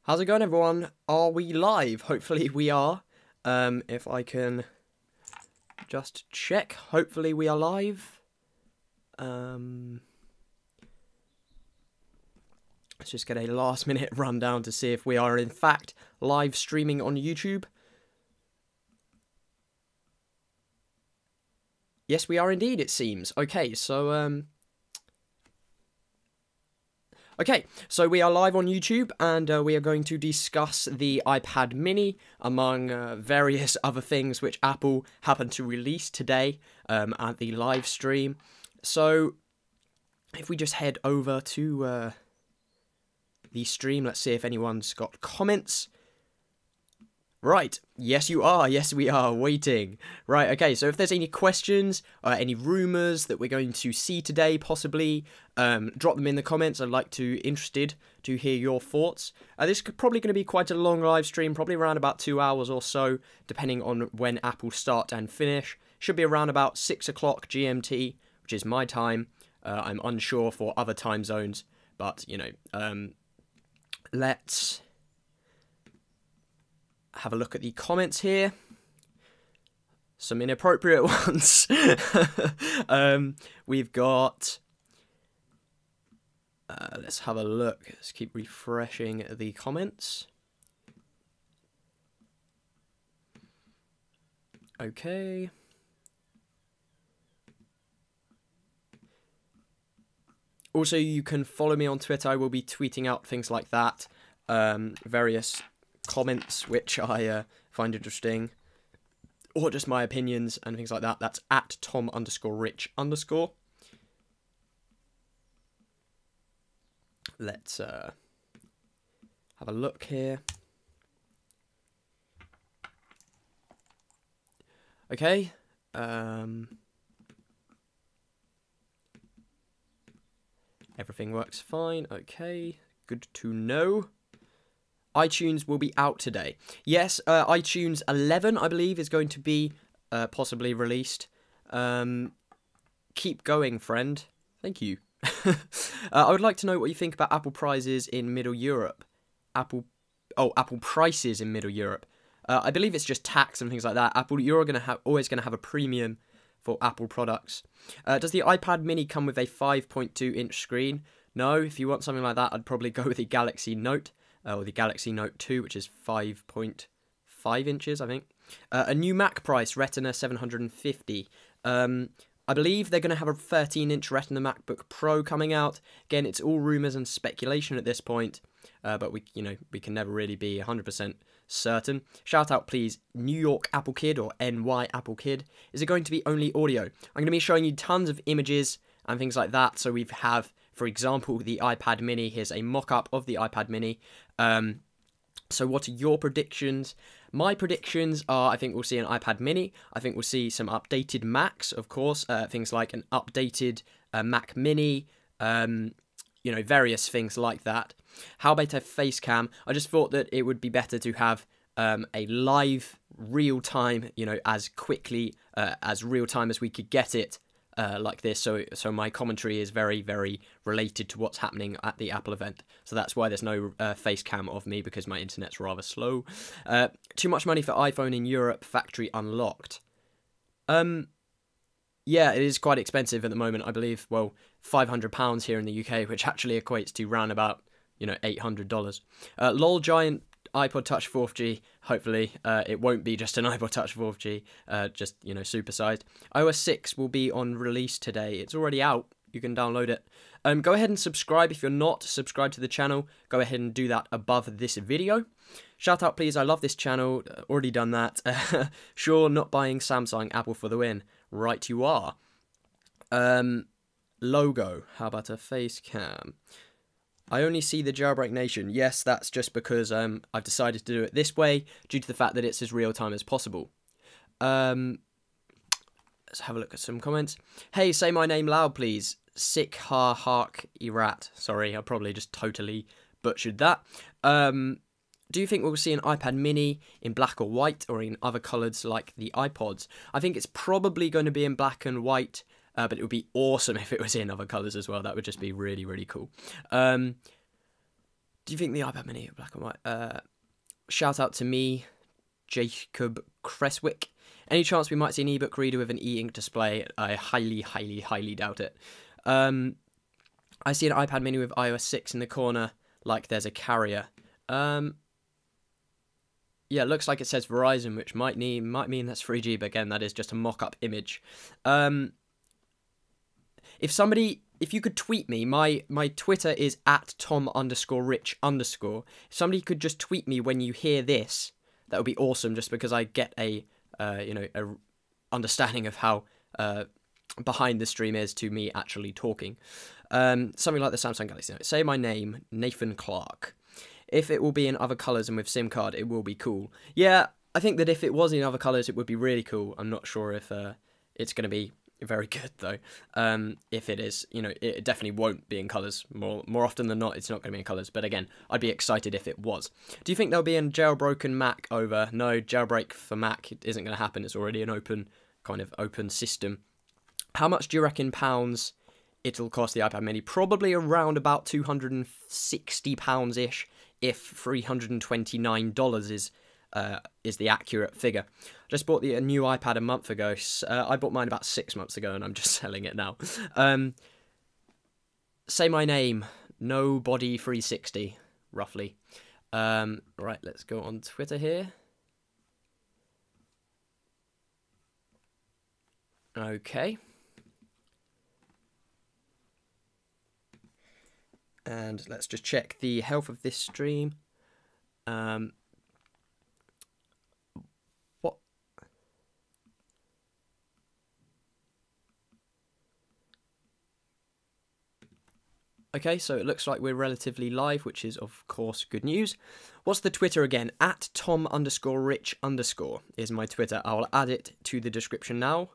How's it going, everyone? Are we live? Hopefully we are. If I can just check. Hopefully we are live. Let's just get a last minute rundown to see if we are in fact live streaming on YouTube. Yes, we are indeed, it seems. Okay, so we are live on YouTube, and we are going to discuss the iPad mini, among various other things which Apple happened to release today at the live stream. So, if we just head over to the stream, let's see if anyone's got comments. Right, yes you are, yes we are, waiting. Right, okay, so if there's any questions, any rumours that we're going to see today, possibly, drop them in the comments. Interested to hear your thoughts. This is probably going to be quite a long live stream, probably around about 2 hours or so, depending on when Apple start and finish. Should be around about 6 o'clock GMT, which is my time. I'm unsure for other time zones, but, you know, let's have a look at the comments here. Some inappropriate ones. We've got... let's have a look. Let's keep refreshing the comments. Okay. Also, you can follow me on Twitter. I will be tweeting out things like that. Various comments which I find interesting, or just my opinions and things like that. That's at Tom_Rich_. Let's have a look here. Okay. Everything works fine. Okay. Good to know. iTunes will be out today. Yes, iTunes 11, I believe, is going to be possibly released. Keep going, friend. Thank you. I would like to know what you think about Apple prices in Middle Europe. Apple prices in Middle Europe. I believe it's just tax and things like that. You're always going to have a premium for Apple products. Does the iPad mini come with a 5.2-inch screen? No, if you want something like that, I'd probably go with the Galaxy Note. Or the Galaxy Note 2, which is 5.5 inches, I think. A new Mac price, Retina 750. I believe they're going to have a 13-inch Retina MacBook Pro coming out. Again, it's all rumours and speculation at this point, but we can never really be 100% certain. Shout out, please, New York Apple Kid or NY Apple Kid. Is it going to be only audio? I'm going to be showing you tons of images and things like that. So we have, for example, the iPad mini. Here's a mock-up of the iPad mini. So what are your predictions? My predictions are, I think we'll see an iPad mini. I think we'll see some updated Macs, of course. Things like an updated Mac mini, various things like that. How about a face cam? I just thought that it would be better to have a live, real-time, as quickly, as real-time as we could get it. Like this, so my commentary is very, very related to what's happening at the Apple event. So that's why there's no face cam of me, because my internet's rather slow. Too much money for iPhone in Europe, factory unlocked. Yeah, it is quite expensive at the moment, I believe. Well, £500 here in the UK, which actually equates to round about, $800. LOL Giant iPod Touch 4G, hopefully, it won't be just an iPod Touch 4G, just, supersized. iOS 6 will be on release today. It's already out. You can download it. Go ahead and subscribe if you're not subscribed to the channel. Go ahead and do that above this video. Shout out, please. I love this channel. Already done that. Sure, not buying Samsung, Apple for the win. Right, you are. Logo. How about a face cam? I only see the Jailbreak Nation. Yes, that's just because I've decided to do it this way due to the fact that it's as real time as possible. Let's have a look at some comments. Hey, say my name loud, please. Sick ha hark erat. Sorry, I probably just totally butchered that. Do you think we'll see an iPad mini in black or white, or in other colours like the iPods? I think it's probably going to be in black and white. But it would be awesome if it was in other colours as well. That would just be really, really cool. Do you think the iPad mini black and white? Shout out to me, Jacob Creswick. Any chance we might see an ebook reader with an e-ink display? I highly, highly, highly doubt it. I see an iPad mini with iOS 6 in the corner, like there's a carrier. Yeah, it looks like it says Verizon, which might mean that's 3G, but again, that is just a mock-up image. If you could tweet me, my Twitter is @Tom_Rich_. If somebody could just tweet me when you hear this, that would be awesome, just because I get a understanding of how behind the stream is to me actually talking. Something like the Samsung Galaxy Note. Say my name, Nathan Clark. If it will be in other colours and with SIM card, it will be cool. Yeah, I think that if it was in other colours, it would be really cool. I'm not sure if it's going to be very good, though. If it is, it definitely won't be in colours. More often than not, it's not going to be in colours. But again, I'd be excited if it was. Do you think there'll be a jailbroken Mac over? No, jailbreak for Mac isn't going to happen. It's already an open system. How much do you reckon pounds it'll cost the iPad mini? Probably around about £260-ish, if $329 is the accurate figure. Just bought a new iPad a month ago. I bought mine about 6 months ago, and I'm just selling it now. Say my name, Nobody360, roughly. Right, let's go on Twitter here. Okay. And let's just check the health of this stream. What? Okay, so it looks like we're relatively live, which is, of course, good news. What's the Twitter again? @Tom_Rich_ is my Twitter. I'll add it to the description now.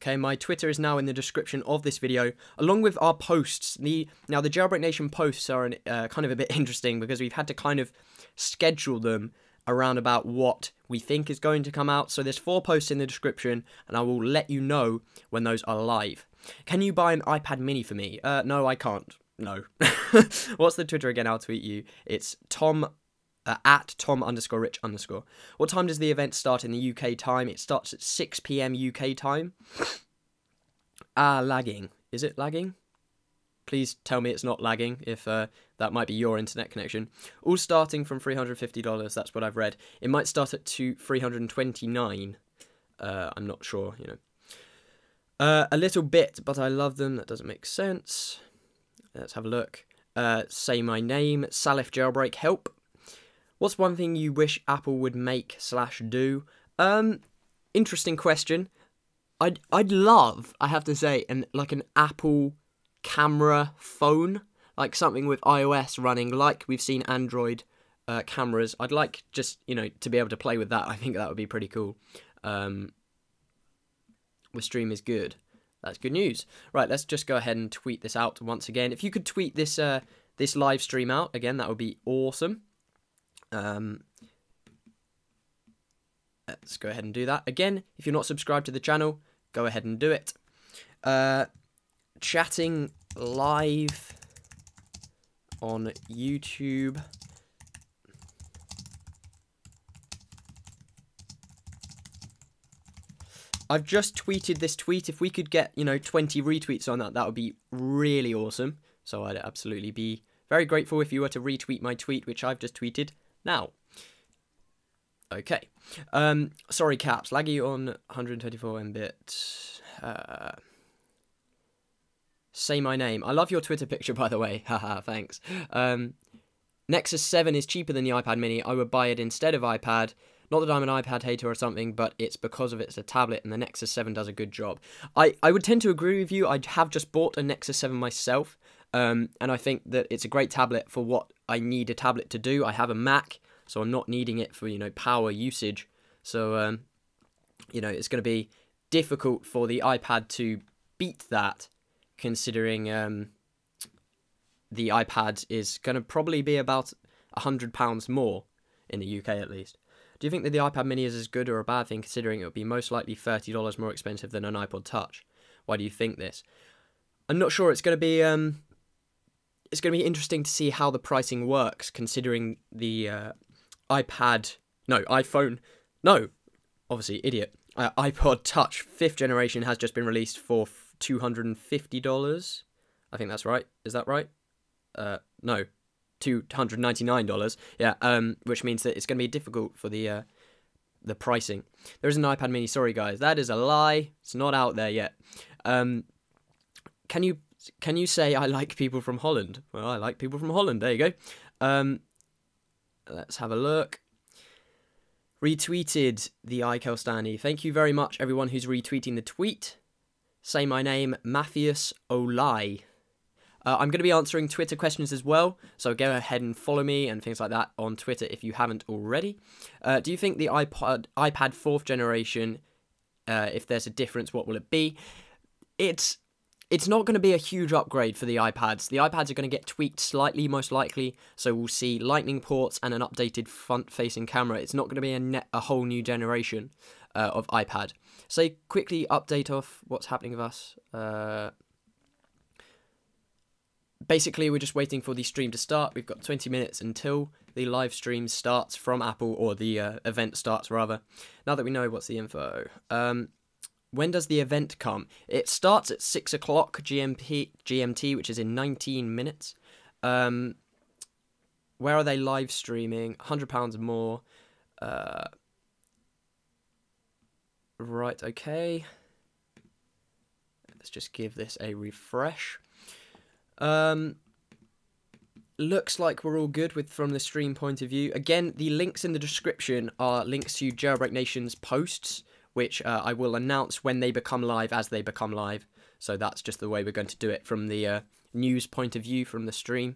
Okay, my Twitter is now in the description of this video, along with our posts. Now, the Jailbreaknation posts are kind of a bit interesting, because we've had to kind of schedule them around about what we think is going to come out. So there's 4 posts in the description, and I will let you know when those are live. Can you buy an iPad mini for me? No, I can't. No. What's the Twitter again? I'll tweet you. It's Tom... @Tom_Rich_. What time does the event start in the UK time? It starts at 6 PM UK time. Lagging. Is it lagging? Please tell me it's not lagging, if that might be your internet connection. All starting from $350, that's what I've read. It might start at $329. I'm not sure, A little bit, but I love them. That doesn't make sense. Let's have a look. Say my name, Salif Jailbreak, help. What's one thing you wish Apple would make/do? Interesting question. I'd love, I have to say, an Apple camera phone, like something with iOS running, like we've seen Android cameras. I'd like just, to be able to play with that. I think that would be pretty cool. The stream is good. That's good news. Right, let's just go ahead and tweet this out once again. If you could tweet this this live stream out again, that would be awesome. Let's go ahead and do that. Again, if you're not subscribed to the channel, go ahead and do it. Chatting live on YouTube. I've just tweeted this tweet. If we could get, 20 retweets on that, that would be really awesome. So I'd absolutely be very grateful if you were to retweet my tweet, which I've just tweeted now. Okay. Sorry, caps. Laggy on 124 Mbit. Say my name. I love your Twitter picture, by the way. Haha, thanks. Nexus 7 is cheaper than the iPad mini. I would buy it instead of iPad. Not that I'm an iPad hater or something, but it's because of it's a tablet, and the Nexus 7 does a good job. I would tend to agree with you. I have just bought a Nexus 7 myself, and I think that it's a great tablet for what I need a tablet to do. I have a Mac, so I'm not needing it for, power usage. So, it's going to be difficult for the iPad to beat that, considering the iPad is going to probably be about £100 more in the UK at least. Do you think that the iPad mini is as good or a bad thing, considering it would be most likely $30 more expensive than an iPod Touch? Why do you think this? I'm not sure. It's going to be interesting to see how the pricing works, considering the iPhone, no, obviously, idiot. iPod Touch 5th generation has just been released for $250. I think that's right. Is that right? No, $299. Yeah. Which means that it's going to be difficult for the pricing. There is an iPad Mini. Sorry, guys, that is a lie. It's not out there yet. Can you say I like people from Holland? Well, I like people from Holland. There you go. Let's have a look. Retweeted the iCal Stanley. Thank you very much, everyone who's retweeting the tweet. Say my name, Matthias Olai. I'm going to be answering Twitter questions as well, so go ahead and follow me and things like that on Twitter if you haven't already. Do you think the iPad 4th generation, if there's a difference, what will it be? It's not going to be a huge upgrade for the iPads. The iPads are going to get tweaked slightly, most likely, so we'll see lightning ports and an updated front-facing camera. It's not going to be a whole new generation of iPad. So quickly update off what's happening with us. Basically, we're just waiting for the stream to start. We've got 20 minutes until the live stream starts from Apple, or the event starts, rather. Now that we know what's the info. When does the event come? It starts at 6 o'clock GMT, which is in 19 minutes. Where are they live streaming? £100 more. Right, okay. Let's just give this a refresh. Looks like we're all good from the stream point of view. Again, the links in the description are links to Jailbreaknation's posts, which I will announce when they become live, as they become live. So that's just the way we're going to do it from the news point of view from the stream.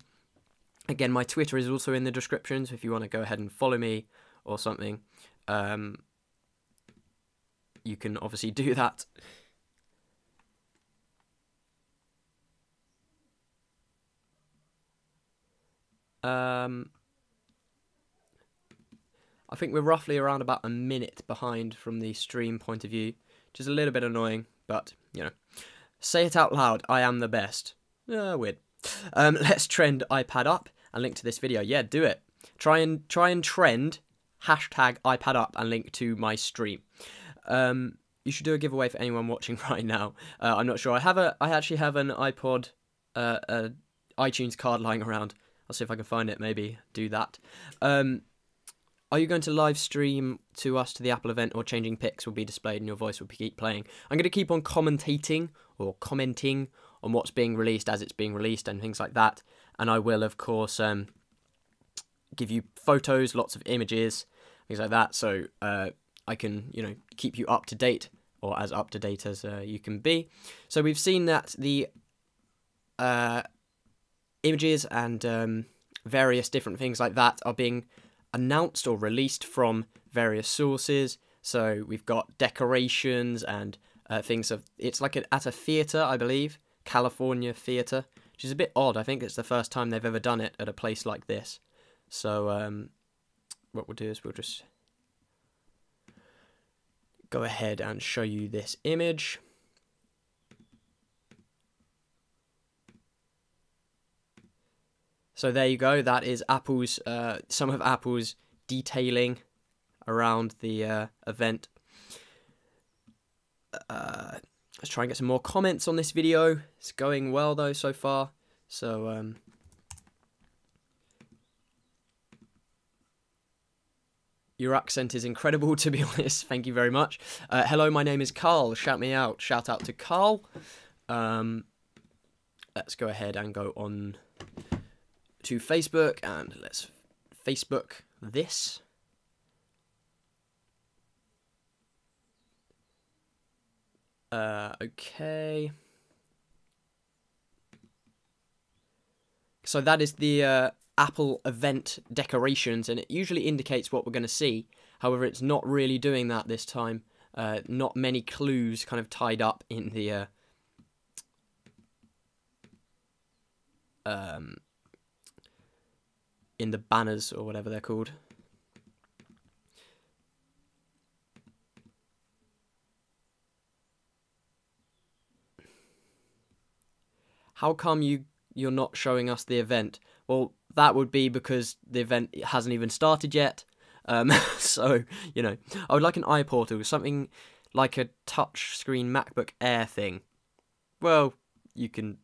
Again, my Twitter is also in the description, so if you want to go ahead and follow me or something, you can obviously do that. I think we're roughly around about a minute behind from the stream point of view, which is a little bit annoying, but, you know. Say it out loud, I am the best. Weird. Let's trend iPad up and link to this video. Yeah, do it. Try and trend hashtag iPad up and link to my stream. You should do a giveaway for anyone watching right now. I'm not sure. I actually have an iPod, iTunes card lying around. I'll see if I can find it, maybe do that. Are you going to live stream to us to the Apple event, or changing pics will be displayed and your voice will keep playing? I'm going to keep on commenting on what's being released as it's being released and things like that. And I will, of course, give you photos, lots of images, things like that. So I can, keep you up to date, or as up to date as you can be. So we've seen that the images and various different things like that are being announced or released from various sources. So we've got decorations and things of, it's like at a theatre, I believe, California theatre, which is a bit odd. I think it's the first time they've ever done it at a place like this. So what we'll do is we'll just go ahead and show you this image. So there you go. That is Apple's some of Apple's detailing around the event. Let's try and get some more comments on this video. It's going well though so far. So your accent is incredible, to be honest. Thank you very much. Hello, my name is Carl. Shout me out. Shout out to Carl. Let's go ahead and go on to Facebook, and let's Facebook this. Okay. So that is the Apple event decorations, and it usually indicates what we're going to see. However, it's not really doing that this time. Not many clues kind of tied up in the banners or whatever they're called. how come you're not showing us the event? Well, that would be because the event hasn't even started yet. So, you know, I would like an iPortal, something like a touchscreen MacBook Air thing. Well, you can,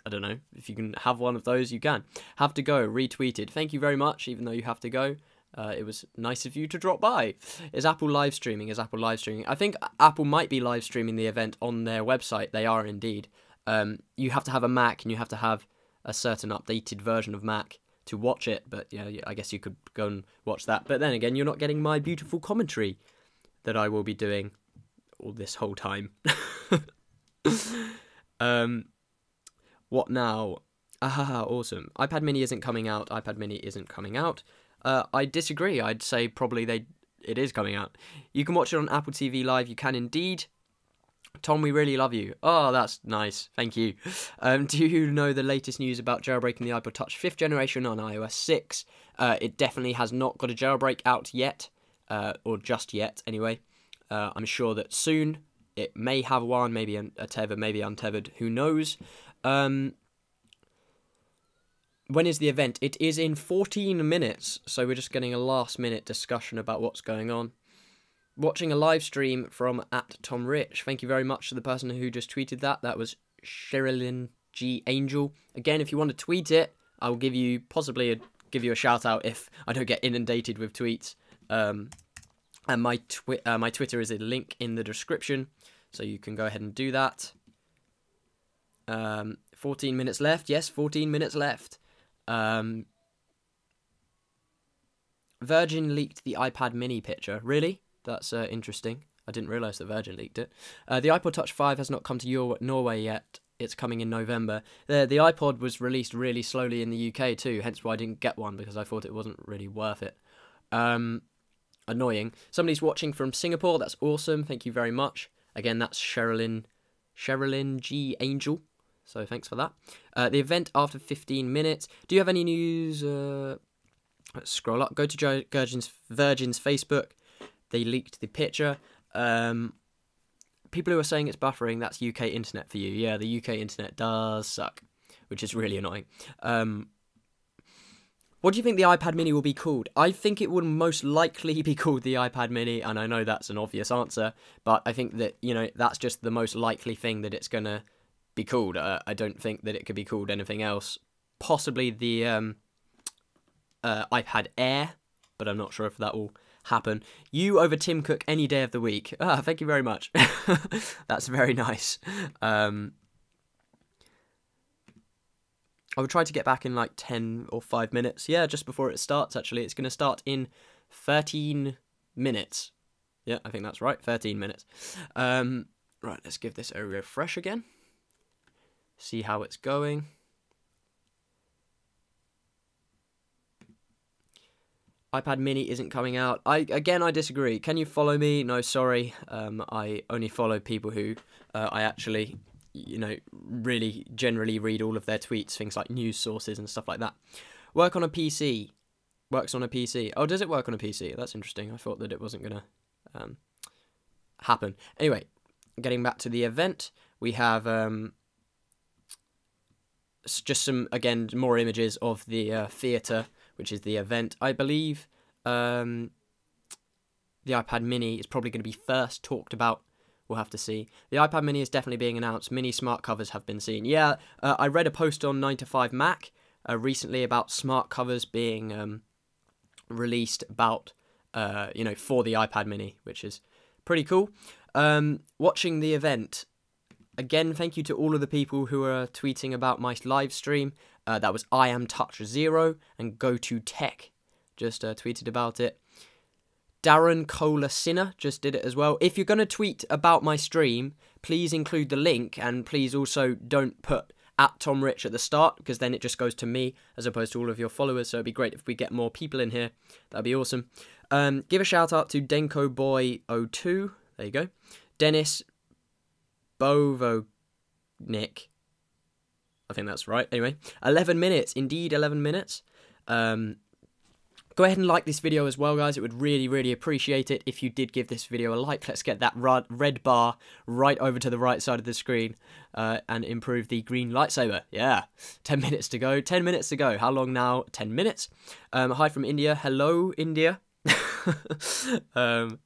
I don't know, if you can have one of those, you can. Have to go, retweeted. Thank you very much, even though you have to go. It was nice of you to drop by. Is Apple live streaming? I think Apple might be live streaming the event on their website. They are indeed. You have to have a Mac, and you have to have a certain updated version of Mac to watch it, but yeah, I guess you could go and watch that. But then again, you're not getting my beautiful commentary that I will be doing all this whole time. What now? Awesome. iPad mini isn't coming out. I disagree. I'd say probably it is coming out. You can watch it on Apple TV Live. You can indeed. Tom, we really love you. Oh, that's nice. Thank you. Do you know the latest news about jailbreaking the iPod Touch 5th generation on iOS 6? It definitely has not got a jailbreak out yet, or just yet, anyway. I'm sure that soon it may have one, maybe a tether, maybe untethered, who knows. When is the event? It is in 14 minutes, so we're just getting a last-minute discussion about what's going on. Watching a live stream from @TomRich. Thank you very much to the person who just tweeted that. That was Sherilyn G. Angel. Again, if you want to tweet it, I'll give you a shout out if I don't get inundated with tweets. And my Twitter is a link in the description, so you can go ahead and do that. 14 minutes left. Yes, 14 minutes left. Virgin leaked the iPad mini picture. Really? That's interesting. I didn't realise that Virgin leaked it. The iPod Touch 5 has not come to Norway yet. It's coming in November. The iPod was released really slowly in the UK too, hence why I didn't get one, because I thought it wasn't really worth it. Annoying. Somebody's watching from Singapore. That's awesome. Thank you very much. Again, that's Sherilyn G. Angel. So thanks for that. The event after 15 minutes. Do you have any news? Let's scroll up. Go to Virgin's Facebook. They leaked the picture. People who are saying it's buffering, that's UK internet for you. Yeah, the UK internet does suck, which is really annoying. What do you think the iPad mini will be called? I think it will most likely be called the iPad mini, and I know that's an obvious answer, but I think that, you know, that's just the most likely thing that it's going to be called. I don't think that it could be called anything else. Possibly the iPad Air, but I'm not sure if that will happen. You over Tim Cook any day of the week. Thank you very much. That's very nice. I would try to get back in like 10 or 5 minutes. Yeah, just before it starts, actually. It's going to start in 13 minutes. Yeah, I think that's right. 13 minutes. Right, let's give this a refresh again. See how it's going. iPad mini isn't coming out. I disagree. Can you follow me? No, sorry. I only follow people who I actually, you know, really generally read all of their tweets, things like news sources and stuff like that. Work on a PC. Works on a PC. Oh, does it work on a PC? That's interesting. I thought that it wasn't going to happen. Anyway, getting back to the event, we have just some, again, more images of the theatre, which is the event. I believe the iPad mini is probably going to be first talked about. We'll have to see. The iPad mini is definitely being announced. Mini smart covers have been seen. Yeah, I read a post on 9to5Mac recently about smart covers being released about, you know, for the iPad mini, which is pretty cool. Watching the event. Again, thank you to all of the people who are tweeting about my live stream. That was IamTouch0 and GoToTech just tweeted about it. Darren Kohler Sinner just did it as well. If you're going to tweet about my stream, please include the link, and please also don't put @TomRich at the start, because then it just goes to me as opposed to all of your followers. So it'd be great if we get more people in here. That'd be awesome. Give a shout out to DenkoBoy02. There you go. Dennis Bovonick. I think that's right. Anyway, 11 minutes. Indeed, 11 minutes. Go ahead and like this video as well, guys. It would really appreciate it if you did give this video a like. Let's get that red bar right over to the right side of the screen and improve the green lightsaber. Yeah, 10 minutes to go. 10 minutes to go. How long now? 10 minutes. Hi from India. Hello, India. Do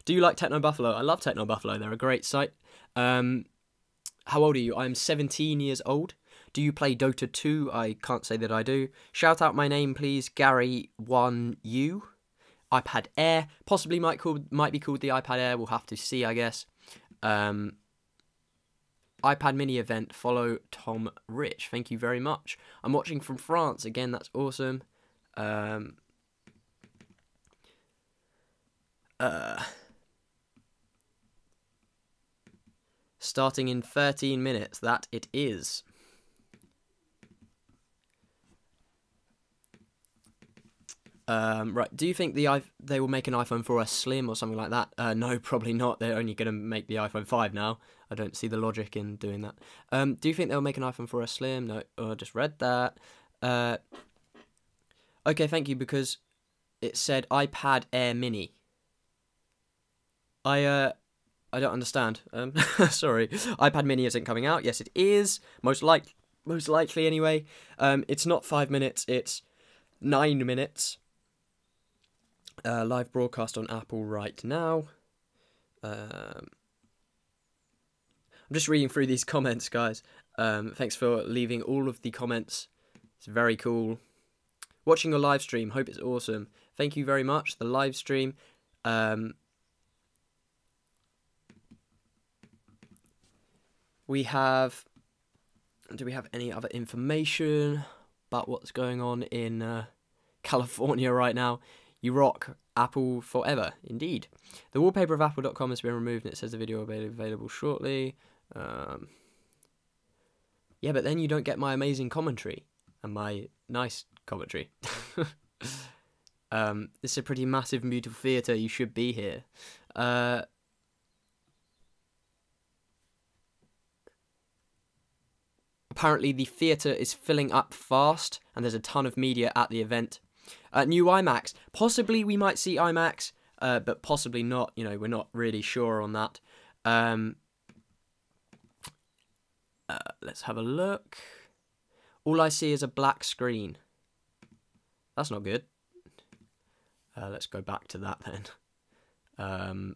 you like Techno Buffalo? I love Techno Buffalo. They're a great site. How old are you? I'm 17 years old. Do you play Dota 2? I can't say that I do. Shout out my name, please. Gary1U. iPad Air. Possibly might be called the iPad Air. We'll have to see, I guess. iPad mini event. Follow Tom Rich. Thank you very much. I'm watching from France. Again, that's awesome. Starting in 13 minutes. That it is. Right, do you think they will make an iPhone 4S Slim or something like that? No, probably not. They're only going to make the iPhone 5 now. I don't see the logic in doing that. Do you think they'll make an iPhone 4S Slim? No, I just read that. Okay, thank you, because it said iPad Air Mini. I don't understand. Sorry. iPad Mini isn't coming out. Yes, it is. Most likely anyway. It's not 5 minutes, it's 9 minutes. Live broadcast on Apple right now. I'm just reading through these comments, guys. Thanks for leaving all of the comments. It's very cool. Watching your live stream. Hope it's awesome. Thank you very much. The live stream. We have... Do we have any other information about what's going on in California right now? You rock. Apple forever. Indeed. The wallpaper of apple.com has been removed and it says the video will be available shortly. Yeah, but then you don't get my amazing commentary and my nice commentary. This is a pretty massive and beautiful theatre. You should be here. Apparently the theatre is filling up fast and there's a ton of media at the event. New iMacs. Possibly we might see iMacs, but possibly not. You know, we're not really sure on that. Let's have a look. All I see is a black screen. That's not good. Let's go back to that then.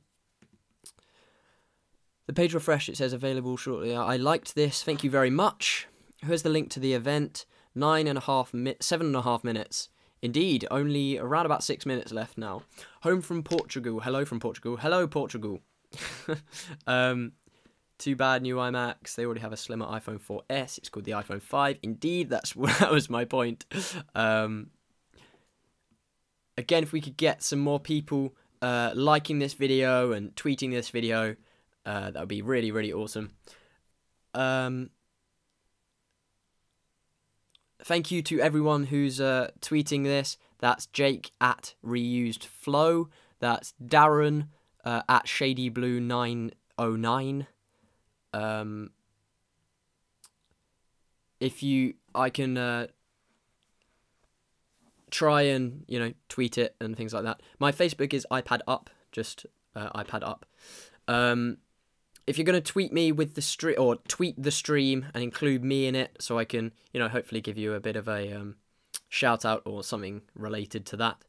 The page refresh, it says available shortly. I liked this. Thank you very much. Here's the link to the event. 7.5 minutes. Indeed, only around about 6 minutes left now. Home from Portugal. Hello from Portugal. Hello, Portugal. Too bad, new iMacs. They already have a slimmer iPhone 4S. It's called the iPhone 5. Indeed, that was my point. Again, if we could get some more people liking this video and tweeting this video, that would be really awesome. Thank you to everyone who's tweeting this. That's Jake at ReusedFlow. That's Darren at ShadyBlue909. I can try and, you know, tweet it and things like that. My Facebook is iPad Up, just iPad Up. If you're going to tweet me with the stream, or tweet the stream and include me in it, so I can, you know, hopefully give you a bit of a shout out or something related to that.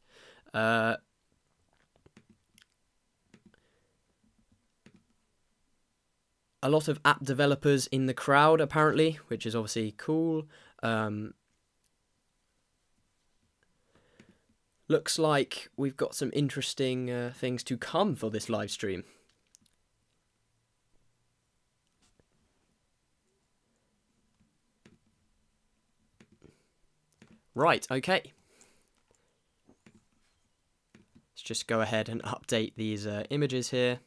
A lot of app developers in the crowd, apparently, which is obviously cool. Looks like we've got some interesting things to come for this live stream. Right, okay. Let's just go ahead and update these images here.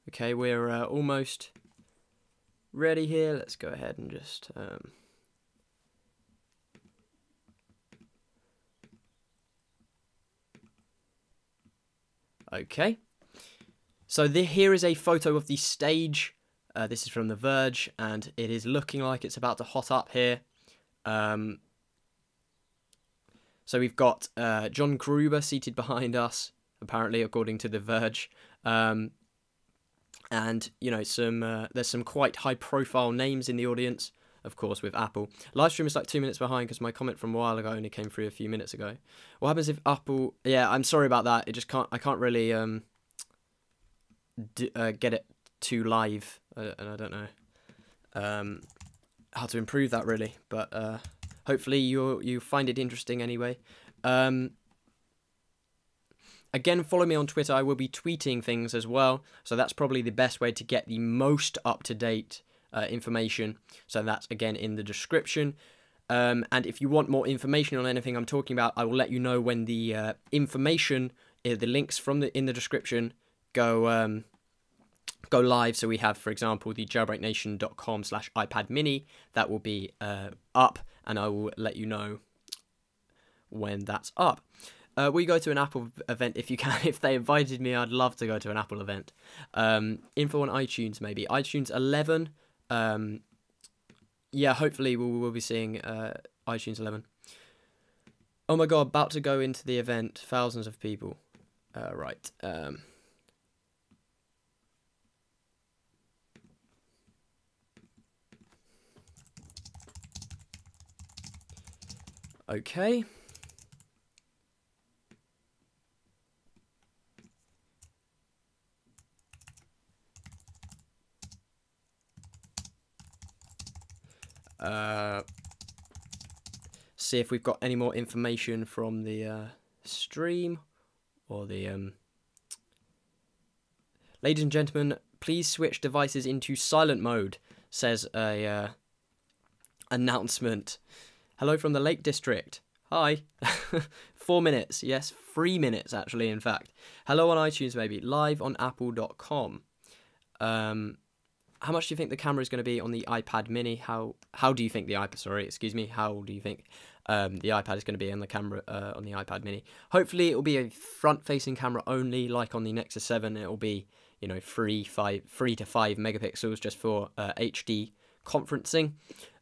Okay, we're almost ready here. Let's go ahead and just Okay. So here is a photo of the stage. This is from The Verge, and it is looking like it's about to hot up here. So we've got John Gruber seated behind us, apparently, according to The Verge. And, you know, there's some quite high-profile names in the audience, of course, with Apple. Livestream is like 2 minutes behind because my comment from a while ago only came through a few minutes ago. What happens if Apple... Yeah, I'm sorry about that. I can't really get it to live, and I don't know how to improve that, really. But hopefully you find it interesting anyway. Again, follow me on Twitter. I will be tweeting things as well. So that's probably the best way to get the most up-to-date information. So that's, again, in the description. And if you want more information on anything I'm talking about, I will let you know when the information, the links in the description go live. So we have, for example, the jailbreaknation.com/iPad mini. That will be up, and I will let you know when that's up. Will you go to an Apple event if you can? If they invited me, I'd love to go to an Apple event. Info on iTunes, maybe. iTunes 11. Yeah, hopefully we'll be seeing iTunes 11. Oh my god, about to go into the event. Thousands of people. Right. Okay. See if we've got any more information from the stream or the ladies and gentlemen, please switch devices into silent mode, says a announcement. Hello from the Lake District. Hi. 4 minutes. Yes, 3 minutes actually, in fact. Hello on iTunes, maybe. Live on apple.com. How much do you think the camera is going to be on the iPad mini? How do you think the iPad, sorry, excuse me, how do you think the iPad is going to be on the camera on the iPad mini? Hopefully it will be a front-facing camera only, like on the Nexus 7. It will be, you know, 3 to 5 megapixels just for HD conferencing.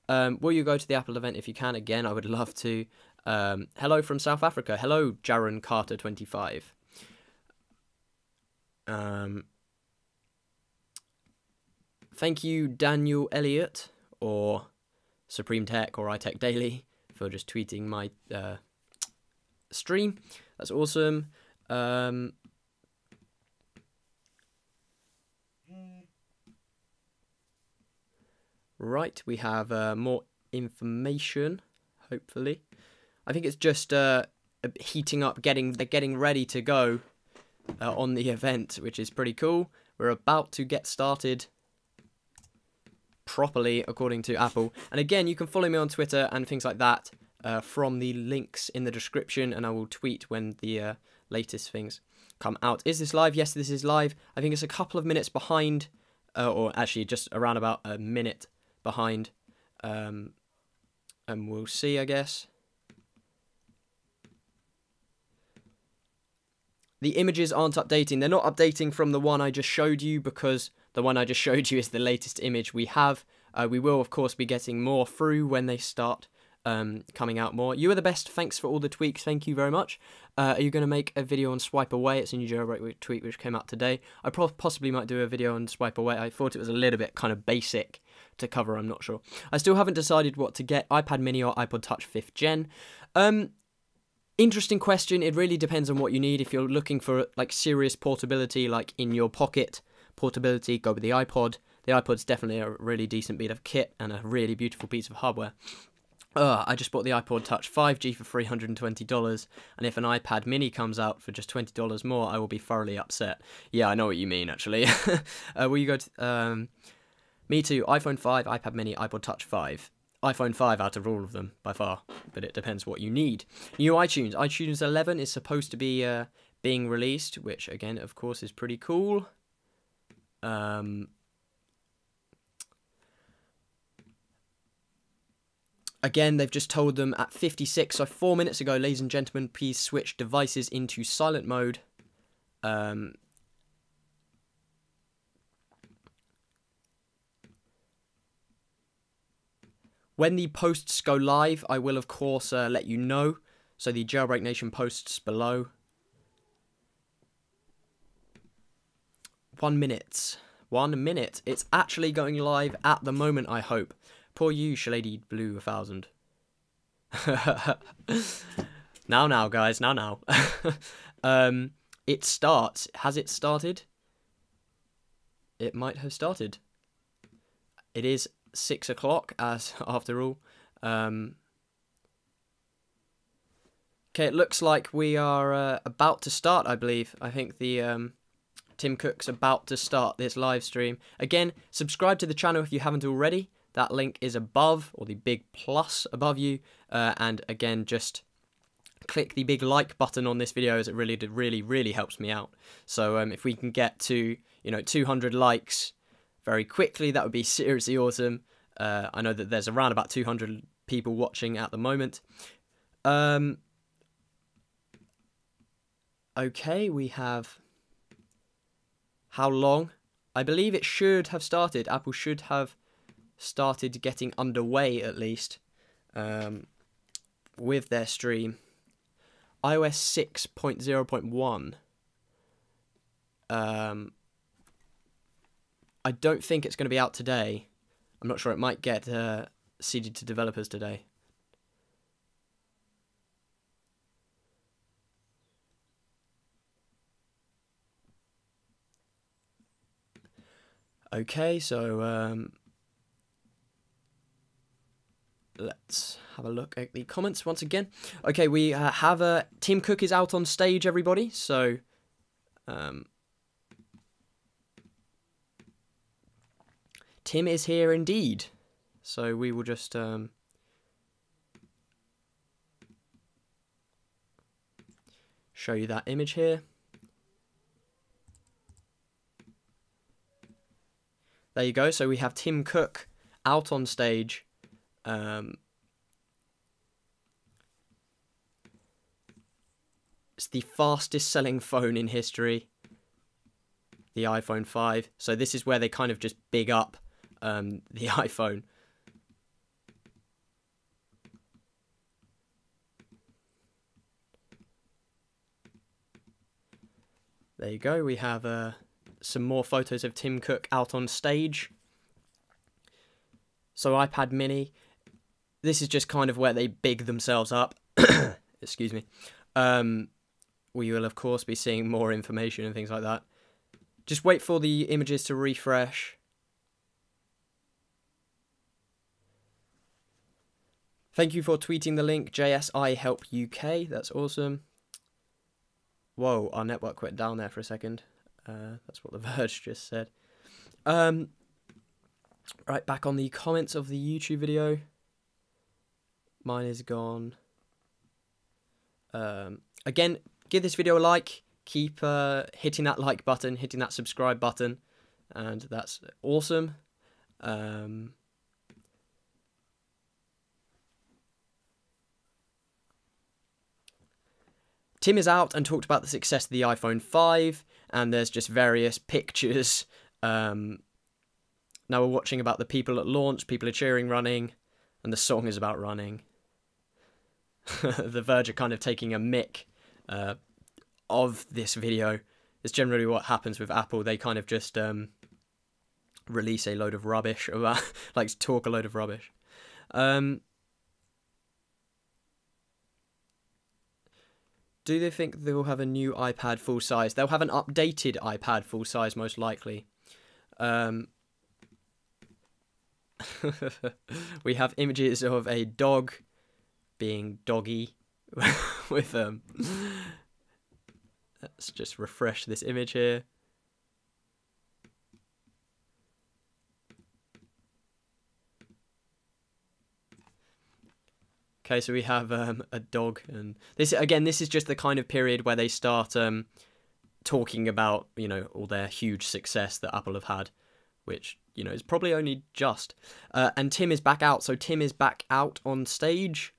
Will you go to the Apple event if you can? Again, I would love to. Hello from South Africa. Hello, Jaron Carter 25. Thank you, Daniel Elliott, or Supreme Tech, or iTech Daily, for just tweeting my stream. That's awesome. Right, we have more information, hopefully. I think it's just heating up, they're getting ready to go on the event, which is pretty cool. We're about to get started properly, according to Apple. And again, you can follow me on Twitter and things like that from the links in the description, and I will tweet when the latest things come out. Is this live? Yes, this is live. I think it's a couple of minutes behind, or actually just around about a minute behind, and we'll see, I guess. The images aren't updating. They're not updating from the one I just showed you, because the one I just showed you is the latest image we have. We will, of course, be getting more through when they start coming out more. You are the best. Thanks for all the tweaks. Thank you very much. Are you going to make a video on Swipe Away? It's a new jailbreak tweet which came out today. I possibly might do a video on Swipe Away. I thought it was a little bit kind of basic to cover. I'm not sure. I still haven't decided what to get, iPad mini or iPod Touch 5th Gen. Interesting question. It really depends on what you need. If you're looking for like serious portability, like in your pocket portability, go with the iPod. The iPod's definitely a really decent bit of kit and a really beautiful piece of hardware. I just bought the iPod Touch 5G for $320, and if an iPad mini comes out for just $20 more, I will be thoroughly upset. Yeah, I know what you mean, actually. Will you go to... me too, iPhone 5, iPad mini, iPod Touch 5. iPhone 5 out of all of them, by far, but it depends what you need. New iTunes. iTunes 11 is supposed to be being released, which, again, of course, is pretty cool. Again, they've just told them at 56, so 4 minutes ago, ladies and gentlemen, please switch devices into silent mode. When the posts go live, I will, of course, let you know. So the Jailbreaknation posts below. 1 minute. 1 minute. It's actually going live at the moment, I hope. Poor you, Shalady Blue 1000. Now, guys. Now. It starts. Has it started? It might have started. It is 6 o'clock, as after all. Okay, it looks like we are about to start, I believe. I think the Tim Cook's about to start this live stream. Again, subscribe to the channel if you haven't already. That link is above, or the big plus above you. And again, just click the big like button on this video, as it really helps me out. So if we can get to 200 likes very quickly, that would be seriously awesome. I know that there's around about 200 people watching at the moment. Okay, we have how long? I believe it should have started. Apple should have started getting underway at least with their stream. iOS 6.0.1. I don't think it's going to be out today. I'm not sure. It might get seeded to developers today. Okay, so let's have a look at the comments once again. Okay, we have Tim Cook is out on stage, everybody. So Tim is here indeed. So we will just show you that image here. There you go. So we have Tim Cook out on stage. It's the fastest selling phone in history, the iPhone 5. So this is where they kind of just big up the iPhone. There you go. We have some more photos of Tim Cook out on stage. So iPad mini. This is just kind of where they big themselves up. Excuse me. We will, of course, be seeing more information and things like that. Just wait for the images to refresh. Thank you for tweeting the link, JSI Help UK. That's awesome. Whoa, our network went down there for a second. That's what The Verge just said. Right, back on the comments of the YouTube video. Mine is gone. Again, give this video a like. Keep hitting that like button, hitting that subscribe button. And that's awesome. Tim is out and talked about the success of the iPhone 5, and there's just various pictures. Now we're watching about the people at launch, people are cheering, running, and the song is about running. The Verge are kind of taking a mick of this video. It's generally what happens with Apple. They kind of just release a load of rubbish, about, like talk a load of rubbish. Do they think they will have a new iPad full size? They'll have an updated iPad full size, most likely. We have images of a dog being doggy with let's just refresh this image here. Okay, so we have a dog, and this is just the kind of period where they start talking about, you know, all their huge success that Apple have had, which, you know, is probably only just. And Tim is back out, so Tim is back out on stage.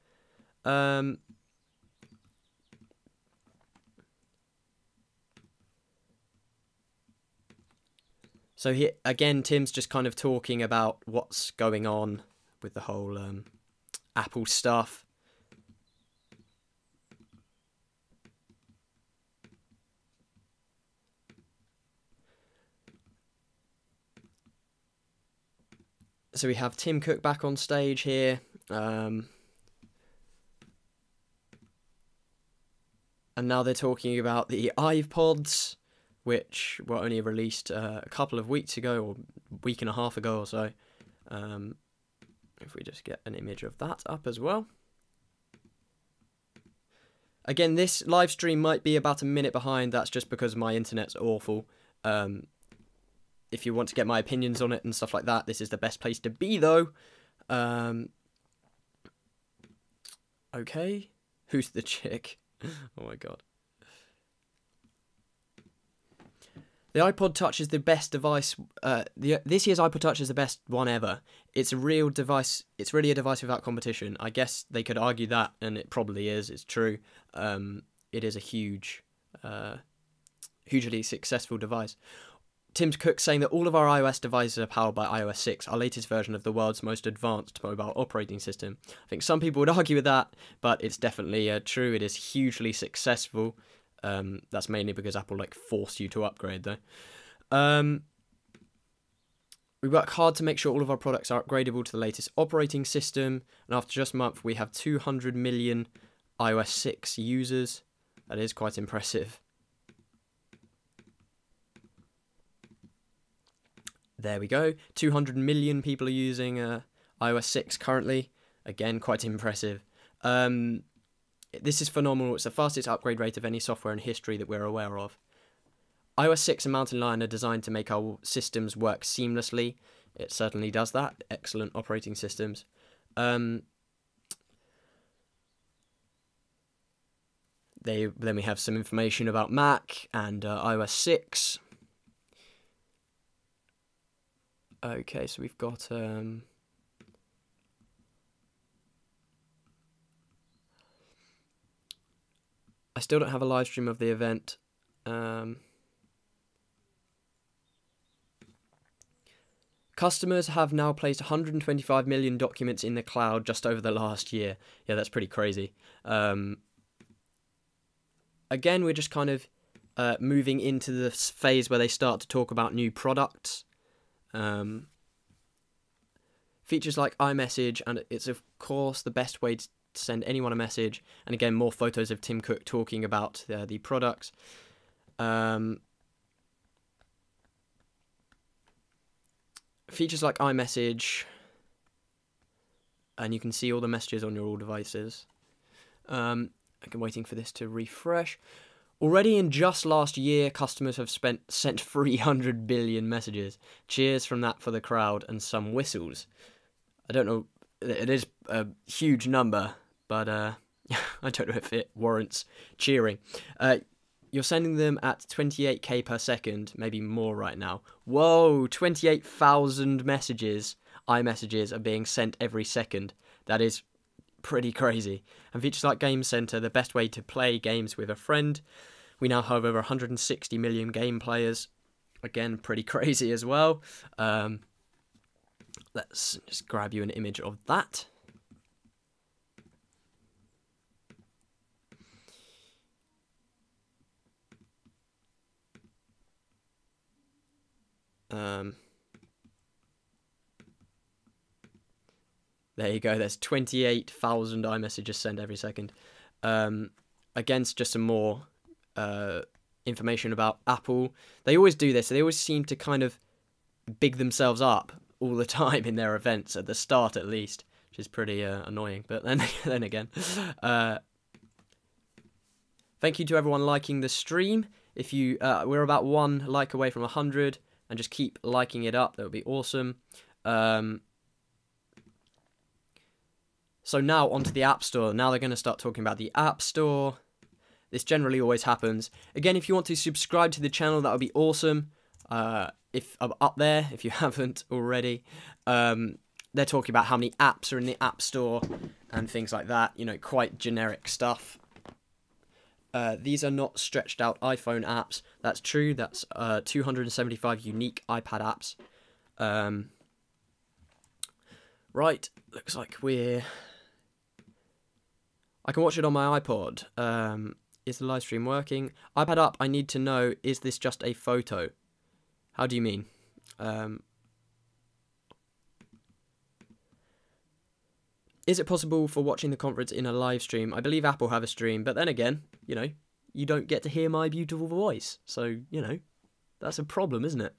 So here again, Tim's just kind of talking about what's going on with the whole Apple stuff. So we have Tim Cook back on stage here. And now they're talking about the iPods, which were only released a couple of weeks ago, or a week and a half ago or so. If we just get an image of that up as well. Again, this live stream might be about a minute behind. That's just because my internet's awful. If you want to get my opinions on it and stuff like that, this is the best place to be, though. Okay. Who's the chick? Oh my god. The iPod Touch is the best device. This year's iPod Touch is the best one ever. It's a real device. It's really a device without competition. I guess they could argue that, and it probably is. It's true. It is a hugely successful device. Tim Cook saying that all of our iOS devices are powered by iOS 6, our latest version of the world's most advanced mobile operating system. I think some people would argue with that, but it's definitely true. It is hugely successful. That's mainly because Apple forced you to upgrade, though. We work hard to make sure all of our products are upgradable to the latest operating system, and after just a month, we have 200 million iOS 6 users. That is quite impressive. There we go. 200 million people are using iOS 6 currently. Again, quite impressive. This is phenomenal. It's the fastest upgrade rate of any software in history that we're aware of. iOS 6 and Mountain Lion are designed to make our systems work seamlessly. It certainly does that. Excellent operating systems. Then we have some information about Mac and iOS 6. Okay, so we've got... I still don't have a live stream of the event. Customers have now placed 125 million documents in the cloud just over the last year. Yeah, that's pretty crazy. Again, we're just kind of moving into the phase where they start to talk about new products. Features like iMessage, and it's of course the best way to send anyone a message, and again more photos of Tim Cook talking about the products. Features like iMessage, and you can see all the messages on your all devices. I'm waiting for this to refresh. Already in just last year, customers have sent 300 billion messages. Cheers from that for the crowd and some whistles. I don't know, it is a huge number, but I don't know if it warrants cheering. You're sending them at 28k per second, maybe more right now. Whoa, 28,000 messages, iMessages, are being sent every second. That is pretty crazy. And features like Game Center, the best way to play games with a friend. We now have over 160 million game players. Again, pretty crazy as well. Let's just grab you an image of that. There you go, there's 28,000 iMessages sent every second. Again, just some more information about Apple. They always do this. They always seem to kind of big themselves up all the time in their events, at the start at least, which is pretty annoying. But then again, thank you to everyone liking the stream. If you, we're about 1 like away from 100, and just keep liking it up. That would be awesome. So now onto the App Store. Now they're going to start talking about the App Store. This generally always happens. Again, if you want to subscribe to the channel, that would be awesome. If up there, if you haven't already, they're talking about how many apps are in the App Store and things like that. You know, quite generic stuff. These are not stretched out iPhone apps. That's true. That's 275 unique iPad apps. Right, looks like I can watch it on my iPod. Is the live stream working? iPad up, I need to know, is this just a photo? How do you mean? Is it possible for watching the conference in a live stream? I believe Apple have a stream, but then again, you know, you don't get to hear my beautiful voice. So, you know, that's a problem, isn't it?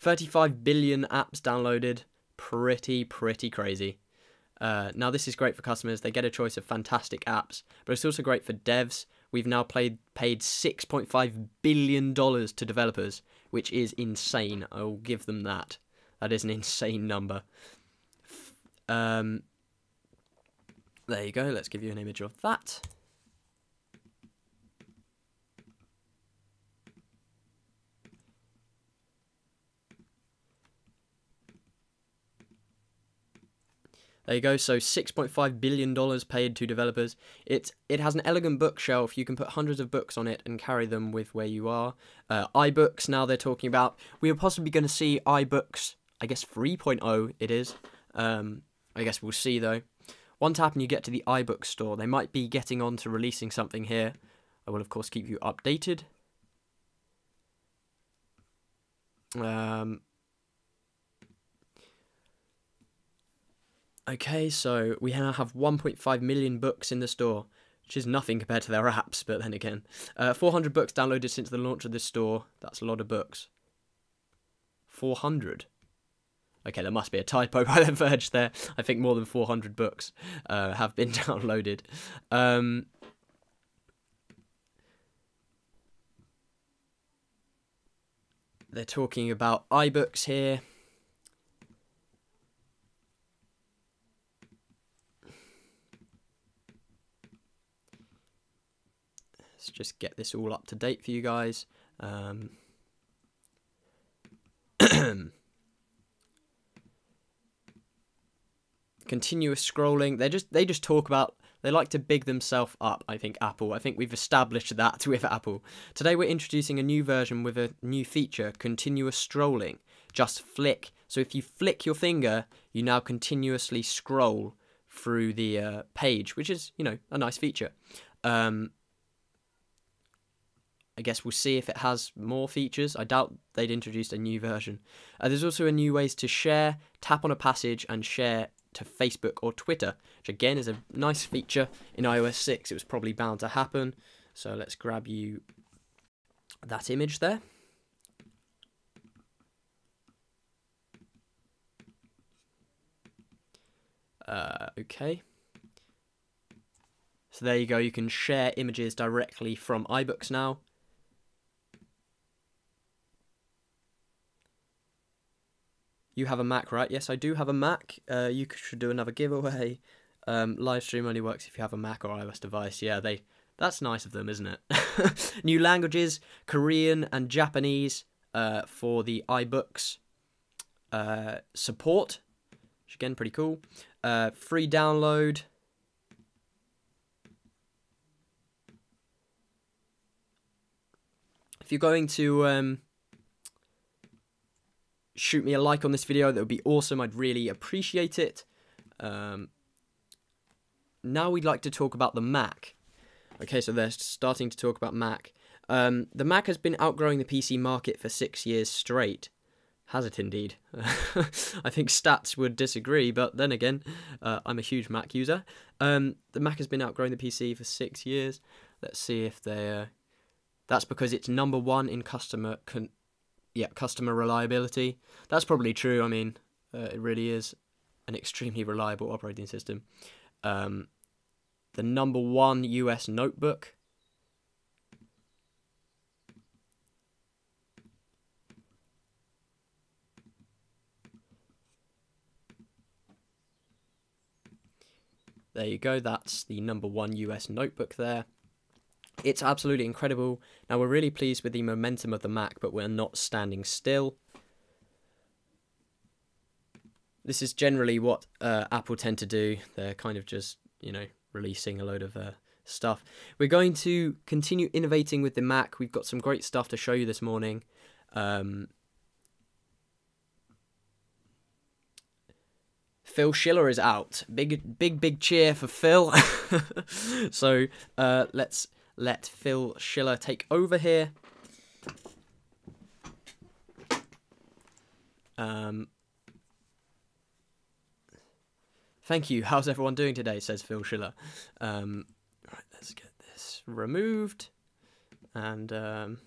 35 billion apps downloaded. Pretty crazy. Now, this is great for customers. They get a choice of fantastic apps, but it's also great for devs. We've now paid $6.5 billion to developers, which is insane. I will give them that. That is an insane number. There you go. Let's give you an image of that. There you go, so $6.5 billion paid to developers. It has an elegant bookshelf. You can put hundreds of books on it and carry them with where you are. iBooks, now they're talking about. We are possibly going to see iBooks, I guess 3.0 it is. I guess we'll see though. One tap and you get to the iBooks store. They might be getting on to releasing something here. I will of course keep you updated. Okay, so we now have 1.5 million books in the store, which is nothing compared to their apps, but then again. 400 books downloaded since the launch of this store. That's a lot of books. 400. Okay, there must be a typo by The Verge there. I think more than 400 books have been downloaded. They're talking about iBooks here. Let's just get this all up to date for you guys. Continuous scrolling. They just talk about. They like to big themselves up. I think Apple. I think we've established that with Apple. Today we're introducing a new version with a new feature: continuous scrolling. Just flick. So if you flick your finger, you now continuously scroll through the page, which is, you know, a nice feature. I guess we'll see if it has more features. I doubt they'd introduced a new version. There's also a new ways to share. Tap on a passage and share to Facebook or Twitter, which again is a nice feature in iOS 6. It was probably bound to happen. So let's grab you that image there. Okay. So there you go. You can share images directly from iBooks now. You have a Mac, right? Yes, I do have a Mac. You should do another giveaway. Live stream only works if you have a Mac or iOS device. Yeah, that's nice of them, isn't it? New languages, Korean and Japanese for the iBooks support, which again, pretty cool. Free download. If you're going to shoot me a like on this video, that would be awesome. I'd really appreciate it. Now we'd like to talk about the Mac. Okay, so they're starting to talk about Mac. The Mac has been outgrowing the PC market for 6 years straight. Has it indeed? I think stats would disagree, but then again, I'm a huge Mac user. The Mac has been outgrowing the PC for 6 years. Let's see if they... that's because it's #1 in customer reliability. That's probably true. I mean, it really is an extremely reliable operating system. The #1 US notebook. There you go. That's the #1 US notebook there. It's absolutely incredible. Now, we're really pleased with the momentum of the Mac, but we're not standing still. This is generally what Apple tend to do. They're kind of just, you know, releasing a load of stuff. We're going to continue innovating with the Mac. We've got some great stuff to show you this morning. Phil Schiller is out. Big cheer for Phil. So let's let Phil Schiller take over here. Thank you. How's everyone doing today? Says Phil Schiller. Right, let's get this removed and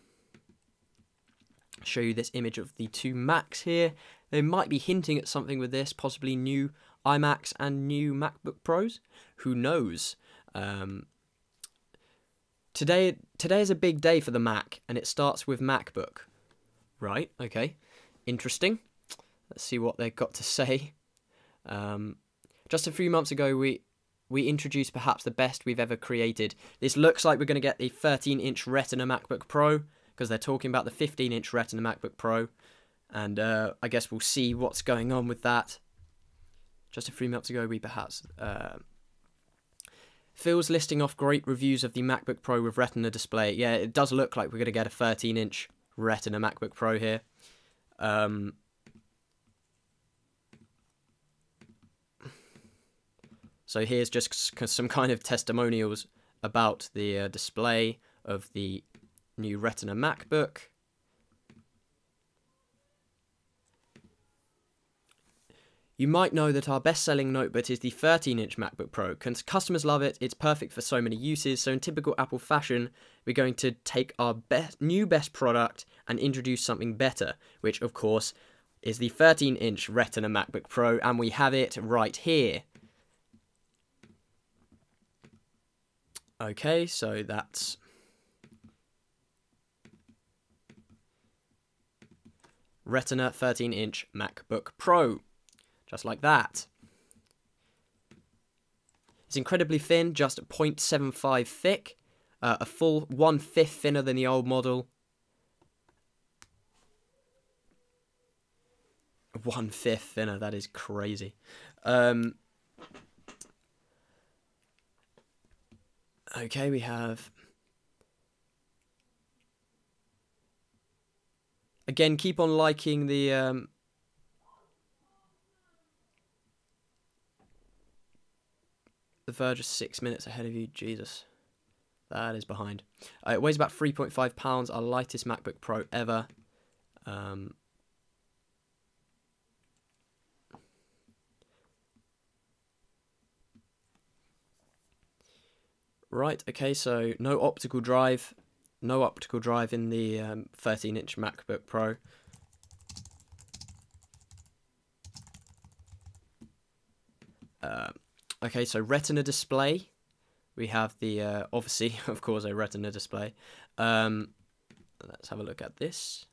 show you this image of the two Macs here. They might be hinting at something with this, possibly new iMacs and new MacBook Pros. Who knows? Today is a big day for the Mac, and it starts with MacBook. Right, okay. Interesting. Let's see what they've got to say. Just a few months ago, we introduced perhaps the best we've ever created. This looks like we're going to get the 13-inch Retina MacBook Pro, because they're talking about the 15-inch Retina MacBook Pro. And I guess we'll see what's going on with that. Just a few months ago, we perhaps... Phil's listing off great reviews of the MacBook Pro with Retina display. Yeah, it does look like we're going to get a 13-inch Retina MacBook Pro here. So here's just some kind of testimonials about the display of the new Retina MacBook. You might know that our best-selling notebook is the 13-inch MacBook Pro. Customers love it, it's perfect for so many uses, so in typical Apple fashion, we're going to take our new best product and introduce something better, which of course is the 13-inch Retina MacBook Pro, and we have it right here. Okay, so that's... Retina 13-inch MacBook Pro. Just like that. It's incredibly thin, just 0.75 thick. A full 1/5 thinner than the old model. 1/5 thinner, that is crazy. Okay, we have... Again, keep on liking the... The Verge is 6 minutes ahead of you. Jesus. That is behind. It weighs about 3.5 pounds. Our lightest MacBook Pro ever. Right, okay, so no optical drive. No optical drive in the 13-inch MacBook Pro. Okay, so Retina display. We have the, obviously, of course, a Retina display. Let's have a look at this.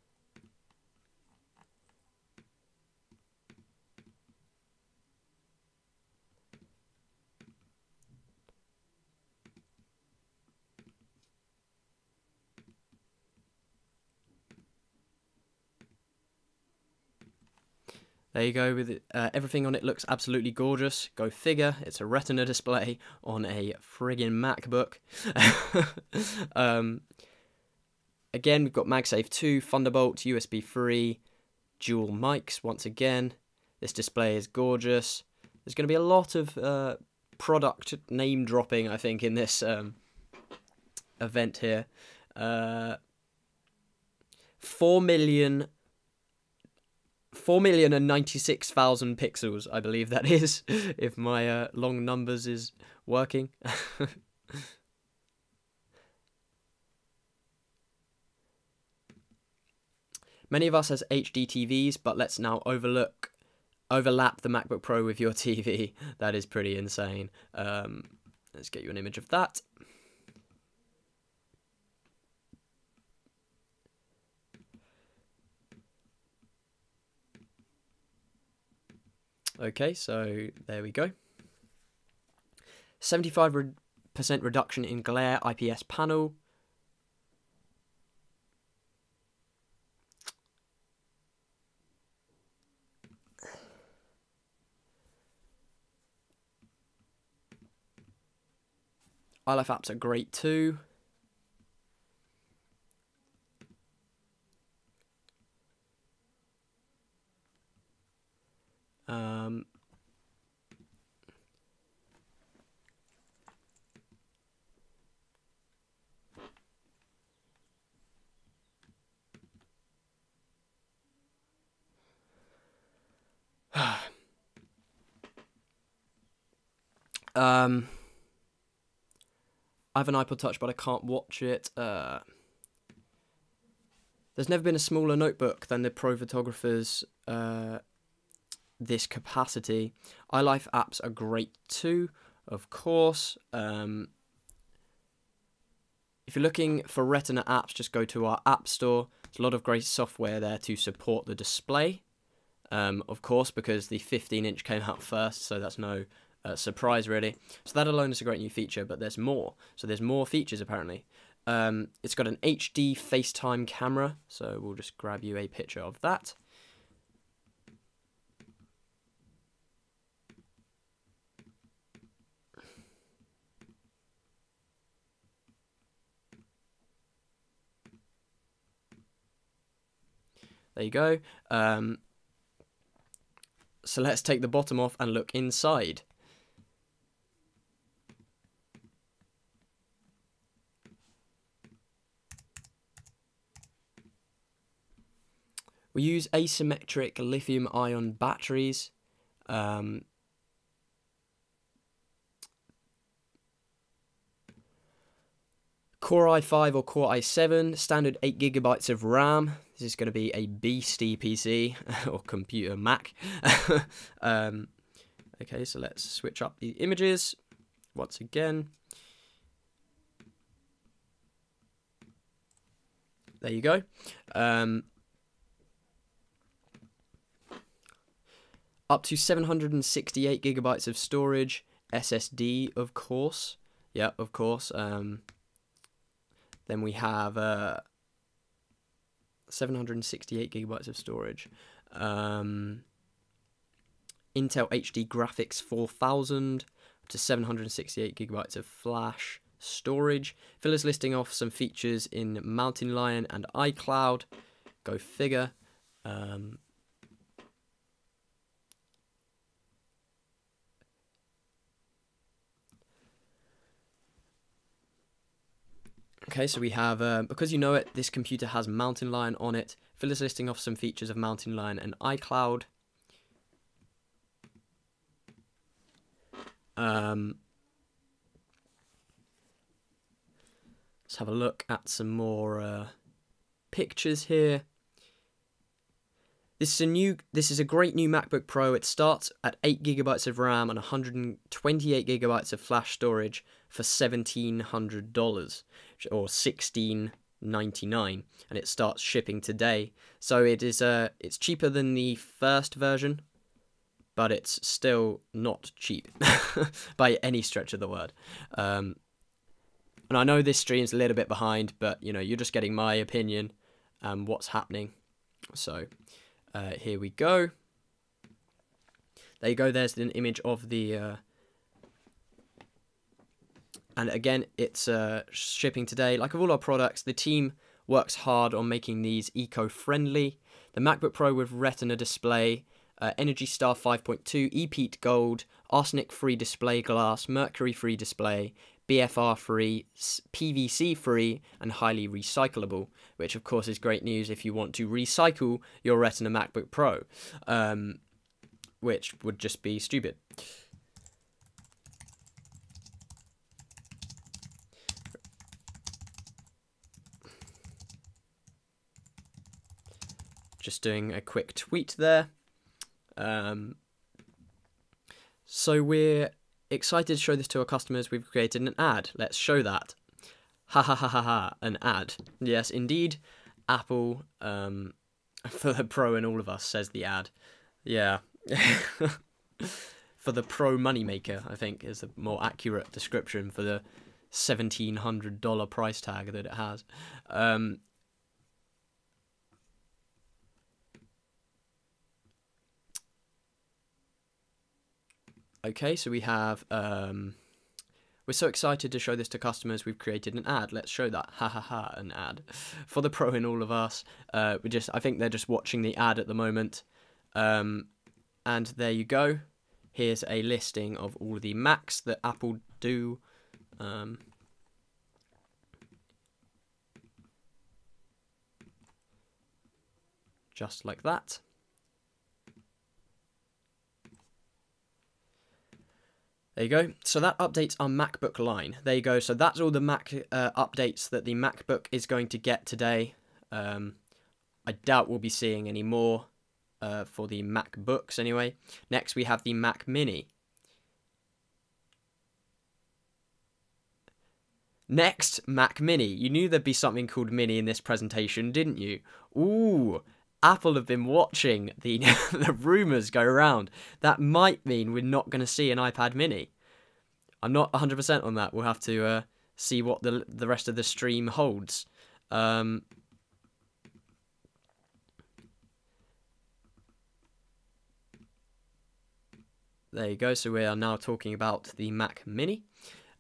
There you go, with it. Everything on it looks absolutely gorgeous. Go figure, it's a Retina display on a friggin' MacBook. Again, we've got MagSafe 2, Thunderbolt, USB 3, dual mics once again. This display is gorgeous. There's going to be a lot of product name dropping, I think, in this event here. 4,096,000 pixels, I believe that is, if my long numbers is working. Many of us has HD TVs, but let's now overlap the MacBook Pro with your TV. That is pretty insane. Let's get you an image of that. Okay, so there we go. 75% reduction in glare, IPS panel. iLife apps are great too. I have an iPod Touch, but I can't watch it. There's never been a smaller notebook than the Pro Photographer's this capacity. iLife apps are great too, of course. If you're looking for Retina apps, just go to our App Store. There's a lot of great software there to support the display. Of course, because the 15-inch came out first, so that's no surprise really. So that alone is a great new feature, but there's more. So there's more features apparently. It's got an HD FaceTime camera, so we'll just grab you a picture of that. There you go. So let's take the bottom off and look inside. We use asymmetric lithium-ion batteries. Core i5 or Core i7, standard 8 GB of RAM. This is going to be a beastie PC or computer Mac. Okay, so let's switch up the images once again. There you go. Up to 768 GB of storage, SSD, of course. Yeah, of course. Then we have 768 GB of storage. Intel HD Graphics 4000 up to 768 GB of flash storage. Phil is listing off some features in Mountain Lion and iCloud. Go figure. Okay, so we have, because you know it, this computer has Mountain Lion on it. Phil is listing off some features of Mountain Lion and iCloud. Let's have a look at some more pictures here. This is a great new MacBook Pro. It starts at 8 GB of RAM and 128 GB of flash storage for $1,700 or $1,699, and it starts shipping today. So it's cheaper than the first version, but it's still not cheap by any stretch of the word. And I know this stream's a little bit behind, but you know, you're just getting my opinion and what's happening. So here we go. There you go. There's an image of the and again, it's shipping today. Like of all our products, the team works hard on making these eco-friendly. The MacBook Pro with Retina display, Energy Star 5.2, EPEAT Gold, arsenic-free display glass, mercury-free display, BFR-free, PVC-free, and highly recyclable, which of course is great news if you want to recycle your Retina MacBook Pro, which would just be stupid. Just doing a quick tweet there. So we're excited to show this to our customers. We've created an ad. Let's show that. Ha ha ha ha ha. An ad. Yes, indeed. Apple, for the Pro and all of us, says the ad. Yeah. For the Pro moneymaker, I think, is a more accurate description for the $1,700 price tag that it has. Okay, so we have We're so excited to show this to customers, we've created an ad. Let's show that. Ha ha ha, an ad. For the pro in all of us. I think they're just watching the ad at the moment. And there you go. Here's a listing of all the Macs that Apple do. Just like that. There you go. So that updates our MacBook line. There you go. So that's all the Mac updates that the MacBook is going to get today. I doubt we'll be seeing any more for the MacBooks anyway. Next we have the Mac Mini. Next, Mac Mini. You knew there'd be something called Mini in this presentation, didn't you? Ooh, Apple have been watching the the rumours go around. That might mean we're not going to see an iPad Mini. I'm not 100% on that. We'll have to see what the rest of the stream holds. There you go. So we are now talking about the Mac Mini.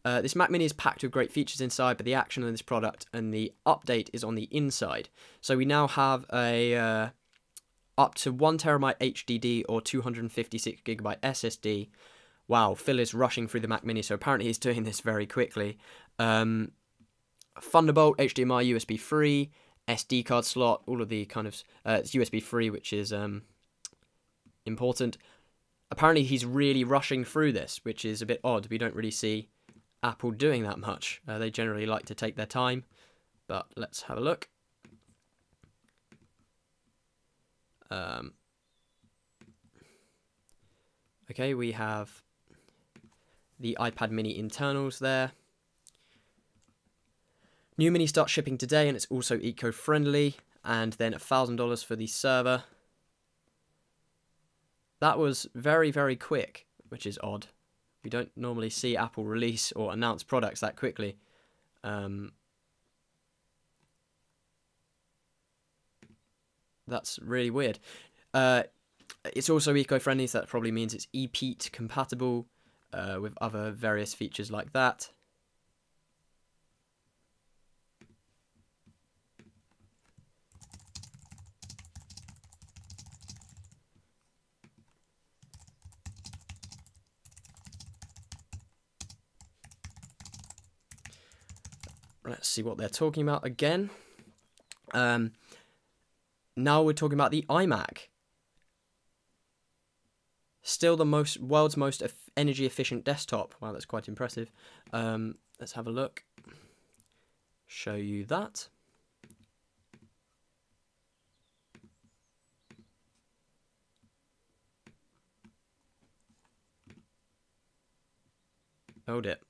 This Mac Mini is packed with great features inside, but the action of this product and the update is on the inside. So we now have a up to 1TB HDD or 256GB SSD. Wow, Phil is rushing through the Mac Mini, so apparently he's doing this very quickly. Thunderbolt, HDMI, USB 3, SD card slot, all of the kind of... it's USB 3, which is important. Apparently he's really rushing through this, which is a bit odd. We don't really see Apple doing that much. They generally like to take their time, but let's have a look. Okay, we have the iPad Mini internals there. New Mini starts shipping today, and it's also eco-friendly, and then $1,000 for the server. That was very, very quick, which is odd. We don't normally see Apple release or announce products that quickly. That's really weird. It's also eco-friendly, so that probably means it's ePeat compatible with other various features like that. Let's see what they're talking about again. Now we're talking about the iMac. Still the world's most energy efficient desktop. Wow, that's quite impressive. Let's have a look. Show you that. Hold it.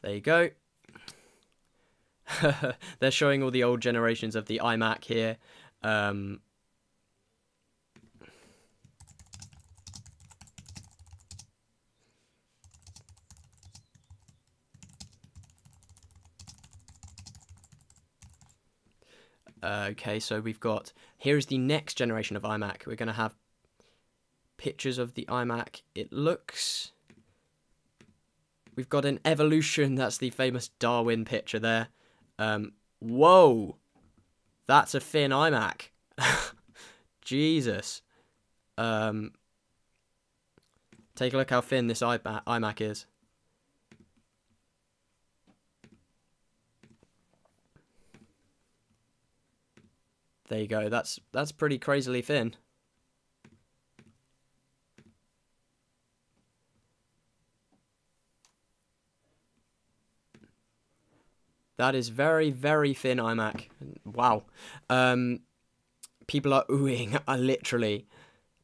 There you go. They're showing all the old generations of the iMac here. Okay, so we've got... Here's the next generation of iMac. We're going to have pictures of the iMac. It looks... We've got an evolution. That's the famous Darwin picture there. Whoa! That's a thin iMac. Jesus. Take a look how thin this iMac is. There you go. That's pretty crazily thin. That is very, very thin iMac. Wow. People are oohing, literally.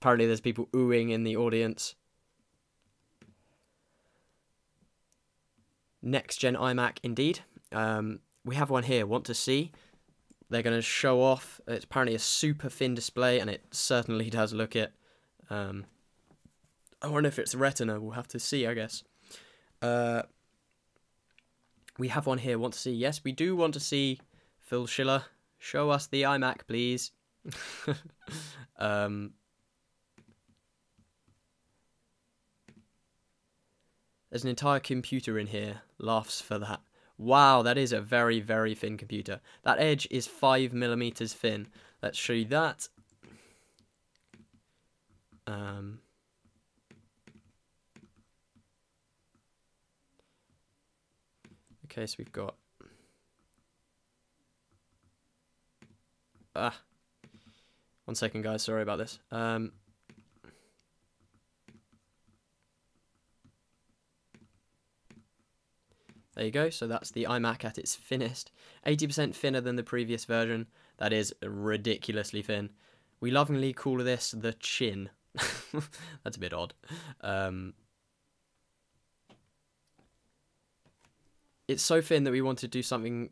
Apparently there's people oohing in the audience. Next gen iMac, indeed. We have one here, want to see? They're going to show off. It's apparently a super thin display, and it certainly does look it. I wonder if it's Retina. We'll have to see, I guess. We have one here. Want to see? Yes, we do want to see Phil Schiller Show us the iMac, please. There's an entire computer in here. Laughs for that. Wow, that is a very, very thin computer. That edge is 5mm thin. Let's show you that. Okay, so we've got... one second, guys. Sorry about this. There you go, so that's the iMac at its thinnest. 80% thinner than the previous version. That is ridiculously thin. We lovingly call this the chin. That's a bit odd. It's so thin that we want to do something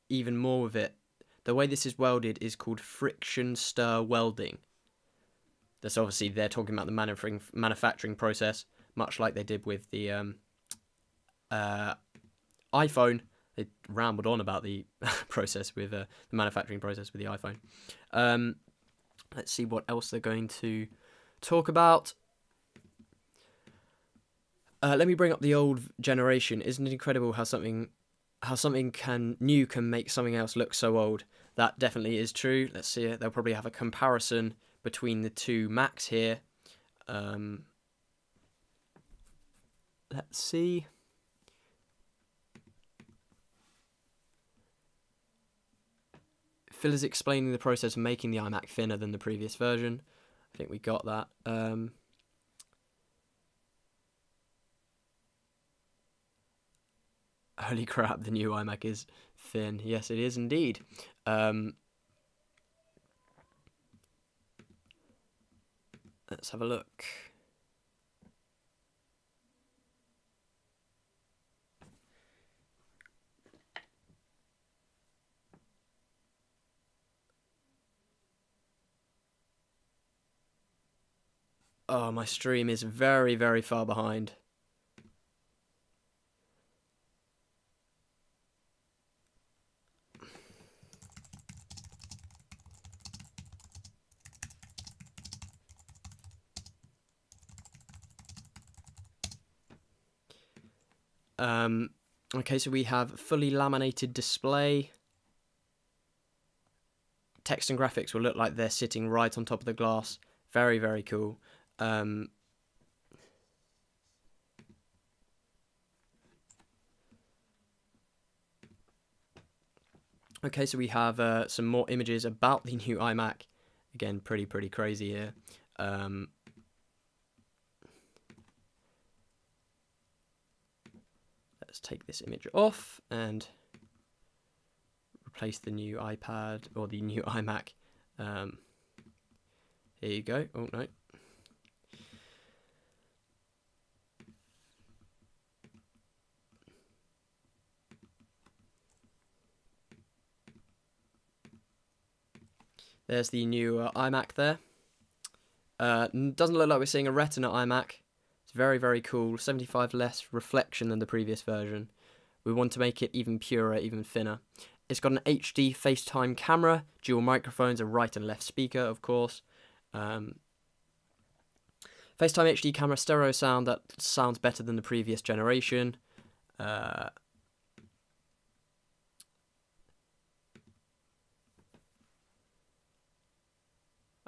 even more with it. The way this is welded is called friction stir welding. That's obviously, they're talking about the manufacturing process, much like they did with the iPhone. They rambled on about the process with the manufacturing process with the iPhone. Let's see what else they're going to talk about. Let me bring up the old generation. Isn't it incredible how something new can make something else look so old? That definitely is true. Let's see it. They'll probably have a comparison between the two Macs here. Let's see. Phil is explaining the process of making the iMac thinner than the previous version. I think we got that. Holy crap, the new iMac is thin. Yes, it is indeed. Let's have a look. Oh, my stream is very, very far behind. Okay, so we have fully laminated display. Text and graphics will look like they're sitting right on top of the glass. Very, very cool. Okay, so we have some more images about the new iMac. Again, pretty crazy here. Let's take this image off and replace the new iPad or the new iMac. Here you go. Oh, no. There's the new iMac there. Doesn't look like we're seeing a Retina iMac. It's very, very cool. 75 less reflection than the previous version. We want to make it even purer, even thinner. It's got an HD FaceTime camera, dual microphones, a right and left speaker, of course. FaceTime HD camera, stereo sound that sounds better than the previous generation.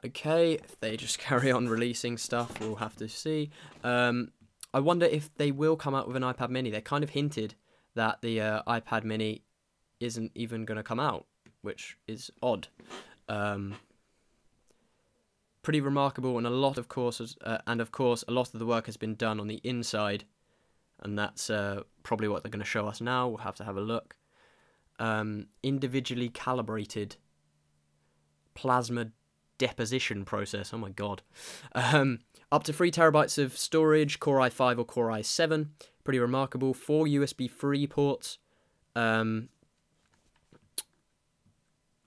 Okay, if they just carry on releasing stuff, we'll have to see. I wonder if they will come out with an iPad mini. They kind of hinted that the iPad mini isn't even going to come out, which is odd. Pretty remarkable, and a lot of course, a lot of the work has been done on the inside, and that's probably what they're going to show us now. We'll have to have a look. Individually calibrated plasma deposition process. Oh my god. Up to 3 terabytes of storage, Core i5 or Core i7. Pretty remarkable. 4 USB 3 ports.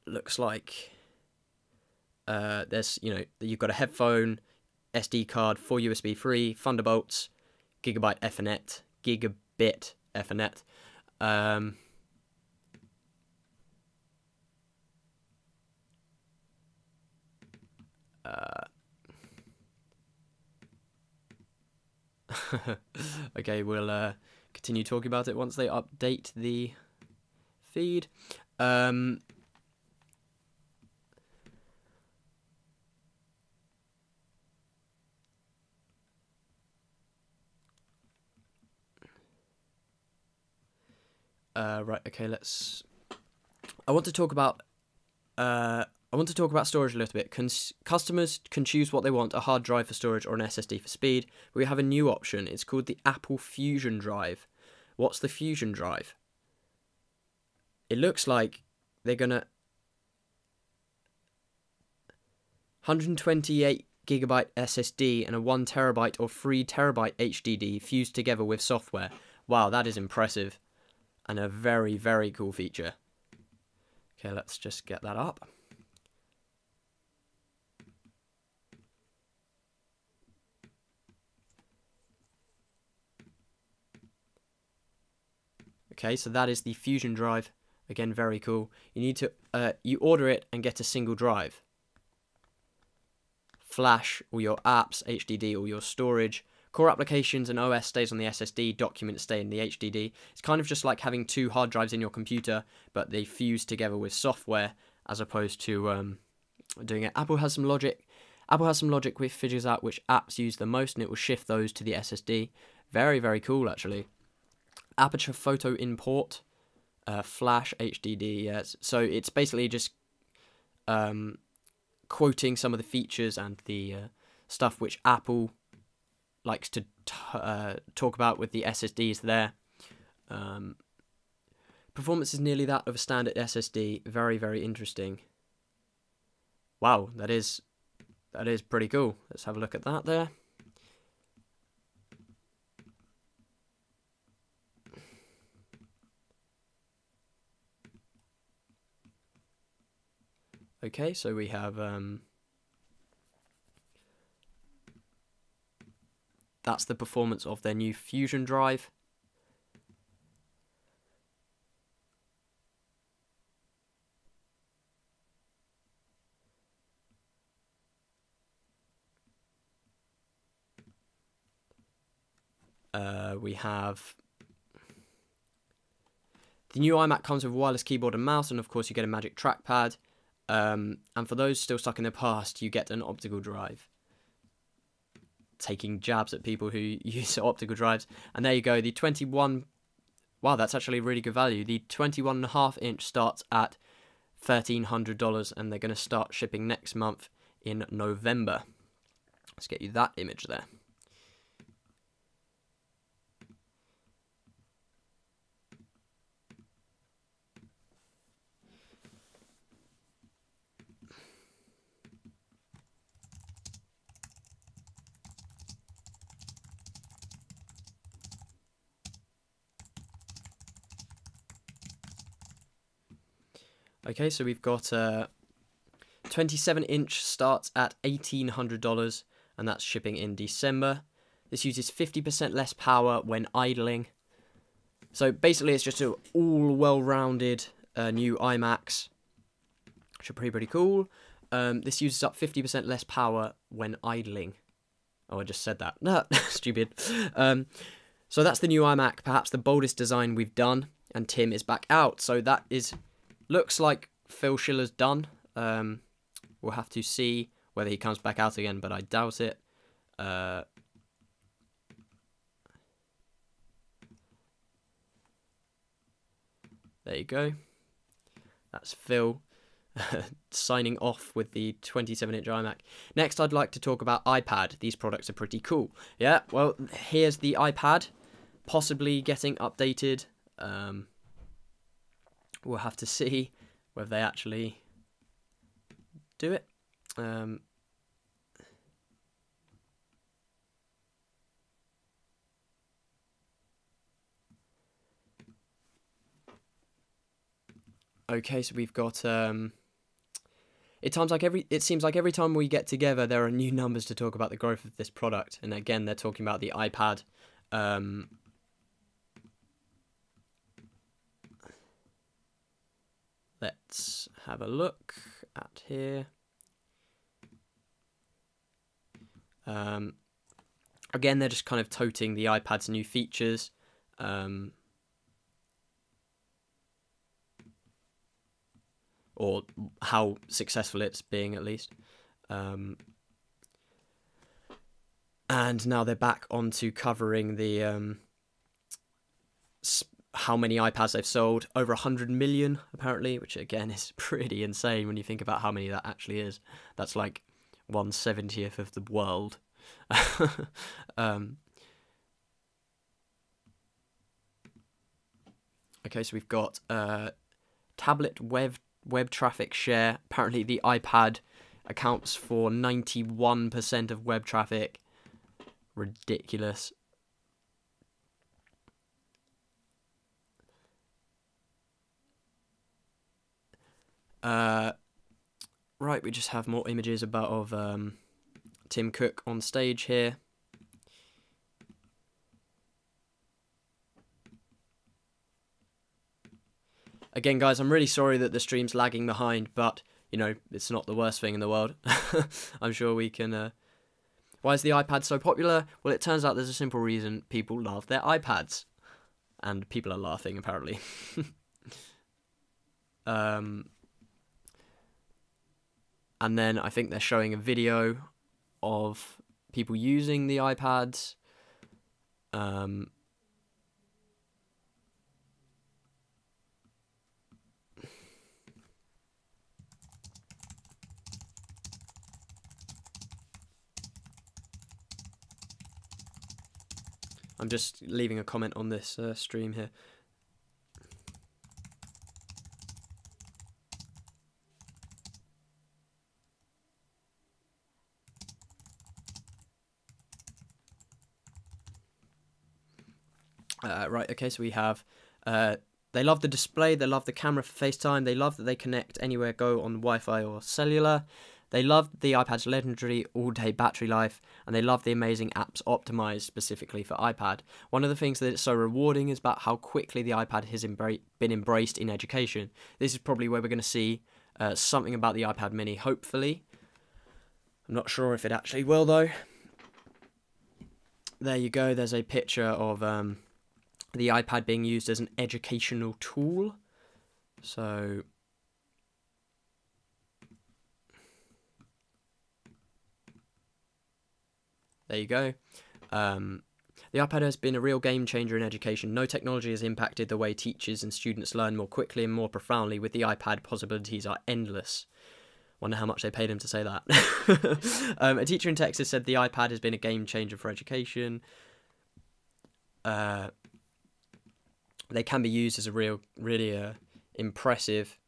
Looks like there's, you've got a headphone, SD card, 4 USB 3, Thunderbolts, Gigabit Ethernet. Okay, we'll continue talking about it once they update the feed. Right. Okay. I want to talk about storage a little bit. Customers can choose what they want: a hard drive for storage or an SSD for speed. But we have a new option. It's called the Apple Fusion Drive. What's the Fusion Drive? It looks like they're gonna 128GB SSD and a 1TB or 3TB HDD fused together with software. Wow, that is impressive, and a very, very cool feature. Okay, let's just get that up. Okay, so that is the Fusion Drive. Again, very cool. You need to you order it and get a single drive. Flash all your apps, HDD all your storage. Core applications and OS stays on the SSD, documents stay in the HDD. It's kind of just like having two hard drives in your computer, but they fuse together with software as opposed to doing it. Apple has some logic which figures out which apps use the most, and it will shift those to the SSD. Very, very cool, actually. Aperture photo import, Flash HDD. Yes. So it's basically just quoting some of the features and the stuff which Apple likes to talk about with the SSDs there. Performance is nearly that of a standard SSD. Very, very interesting. Wow, that is pretty cool. Let's have a look at that there. Okay, so we have that's the performance of their new Fusion Drive. We have the new iMac comes with a wireless keyboard and mouse, and of course you get a magic trackpad. And for those still stuck in the past, you get an optical drive. Taking jabs at people who use optical drives. And there you go, the 21... Wow, that's actually really good value. The 21.5-inch starts at $1,300, and they're going to start shipping next month in November. Let's get you that image there. Okay, so we've got 27-inch starts at $1,800, and that's shipping in December. This uses 50% less power when idling. So basically it's just an all well-rounded new iMacs, which are pretty cool. This uses up 50% less power when idling. Oh, I just said that. No, stupid. So that's the new iMac, perhaps the boldest design we've done, and Tim is back out. So that is... Looks like Phil Schiller's done. We'll have to see whether he comes back out again, but I doubt it. There you go. That's Phil signing off with the 27-inch iMac. Next, I'd like to talk about iPad. These products are pretty cool. Yeah, well, here's the iPad, possibly getting updated. We'll have to see whether they actually do it. Okay, so we've got it seems like every time we get together there are new numbers to talk about the growth of this product, and again they're talking about the iPad. Let's have a look at here. Again, they're just kind of toting the iPad's new features. Or how successful it's being, at least. And now they're back onto covering the how many iPads they've sold. Over 100 million, apparently, which again is pretty insane when you think about how many that actually is. That's like 1/70th of the world. Okay, so we've got tablet web traffic share. Apparently the iPad accounts for 91% of web traffic. Ridiculous. Right, we just have more images of Tim Cook on stage here. Again, guys, I'm really sorry that the stream's lagging behind, but, you know, it's not the worst thing in the world. I'm sure we can... Why is the iPad so popular? Well, it turns out there's a simple reason. People love their iPads. And people are laughing, apparently. And then I think they're showing a video of people using the iPads. I'm just leaving a comment on this stream here. Right, okay, so we have, they love the display, they love the camera for FaceTime, they love that they connect anywhere, go on Wi-Fi or cellular, they love the iPad's legendary all-day battery life, and they love the amazing apps optimized specifically for iPad. One of the things that it's so rewarding is about how quickly the iPad has been embraced in education. This is probably where we're going to see something about the iPad mini, hopefully. I'm not sure if it actually will, though. There you go, there's a picture of... the iPad being used as an educational tool. So there you go. The iPad has been a real game changer in education. No technology has impacted the way teachers and students learn more quickly and more profoundly. With the iPad, possibilities are endless. Wonder how much they paid him to say that. A teacher in Texas said the iPad has been a game changer for education. They can be used as a really impressive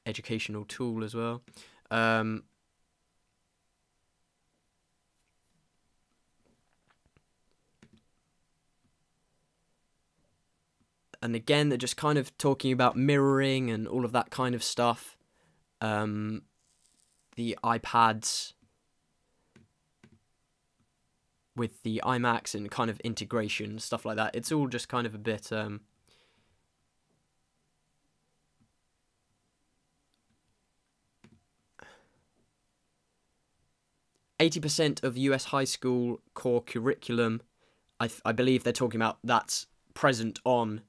educational tool as well. And again, they're just kind of talking about mirroring and all of that kind of stuff. The iPads with the iMacs and kind of integration, stuff like that. It's all just kind of a bit... 80% of US high school core curriculum, I believe they're talking about that's present on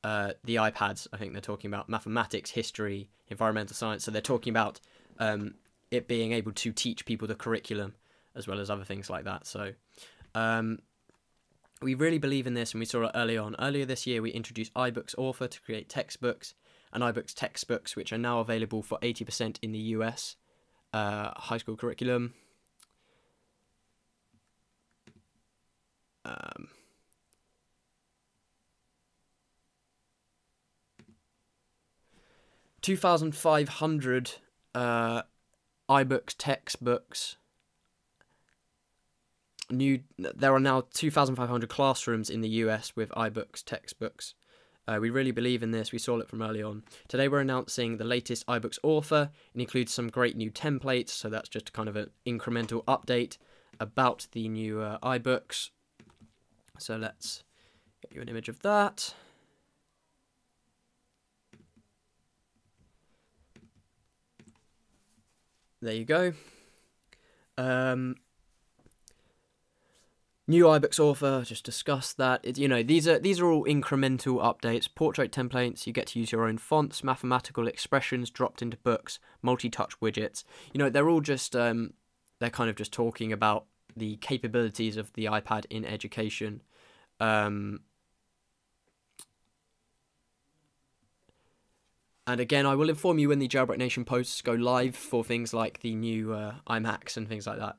the iPads. I think they're talking about mathematics, history, environmental science. So they're talking about it being able to teach people the curriculum as well as other things like that. So we really believe in this, and we saw it early on. Earlier this year, we introduced iBooks Author to create textbooks, and iBooks textbooks, which are now available for 80% in the US high school curriculum. 2,500 iBooks textbooks. There are now 2,500 classrooms in the US with iBooks textbooks. We really believe in this. We saw it from early on. Today we're announcing the latest iBooks Author. It includes some great new templates, so that's just kind of an incremental update about the new iBooks. So let's get you an image of that. There you go. New iBooks author, just discussed that. These are all incremental updates. Portrait templates, you get to use your own fonts, mathematical expressions dropped into books, multi-touch widgets. They're all just they're kind of just talking about the capabilities of the iPad in education. And again, I will inform you when the Jailbreaknation Posts go live for things like the new iMacs and things like that.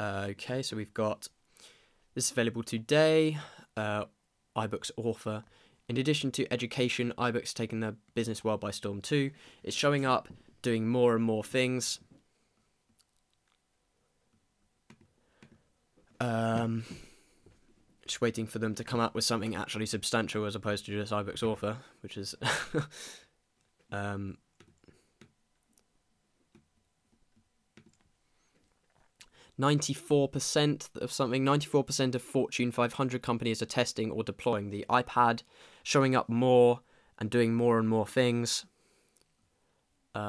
Okay, so we've got this available today. iBooks author. In addition to education, iBooks taking the business world by storm too. It's showing up, doing more and more things. Just waiting for them to come up with something actually substantial as opposed to just iBooks author, which is 94% of something. 94% of Fortune 500 companies are testing or deploying the iPad, showing up more and doing more and more things. We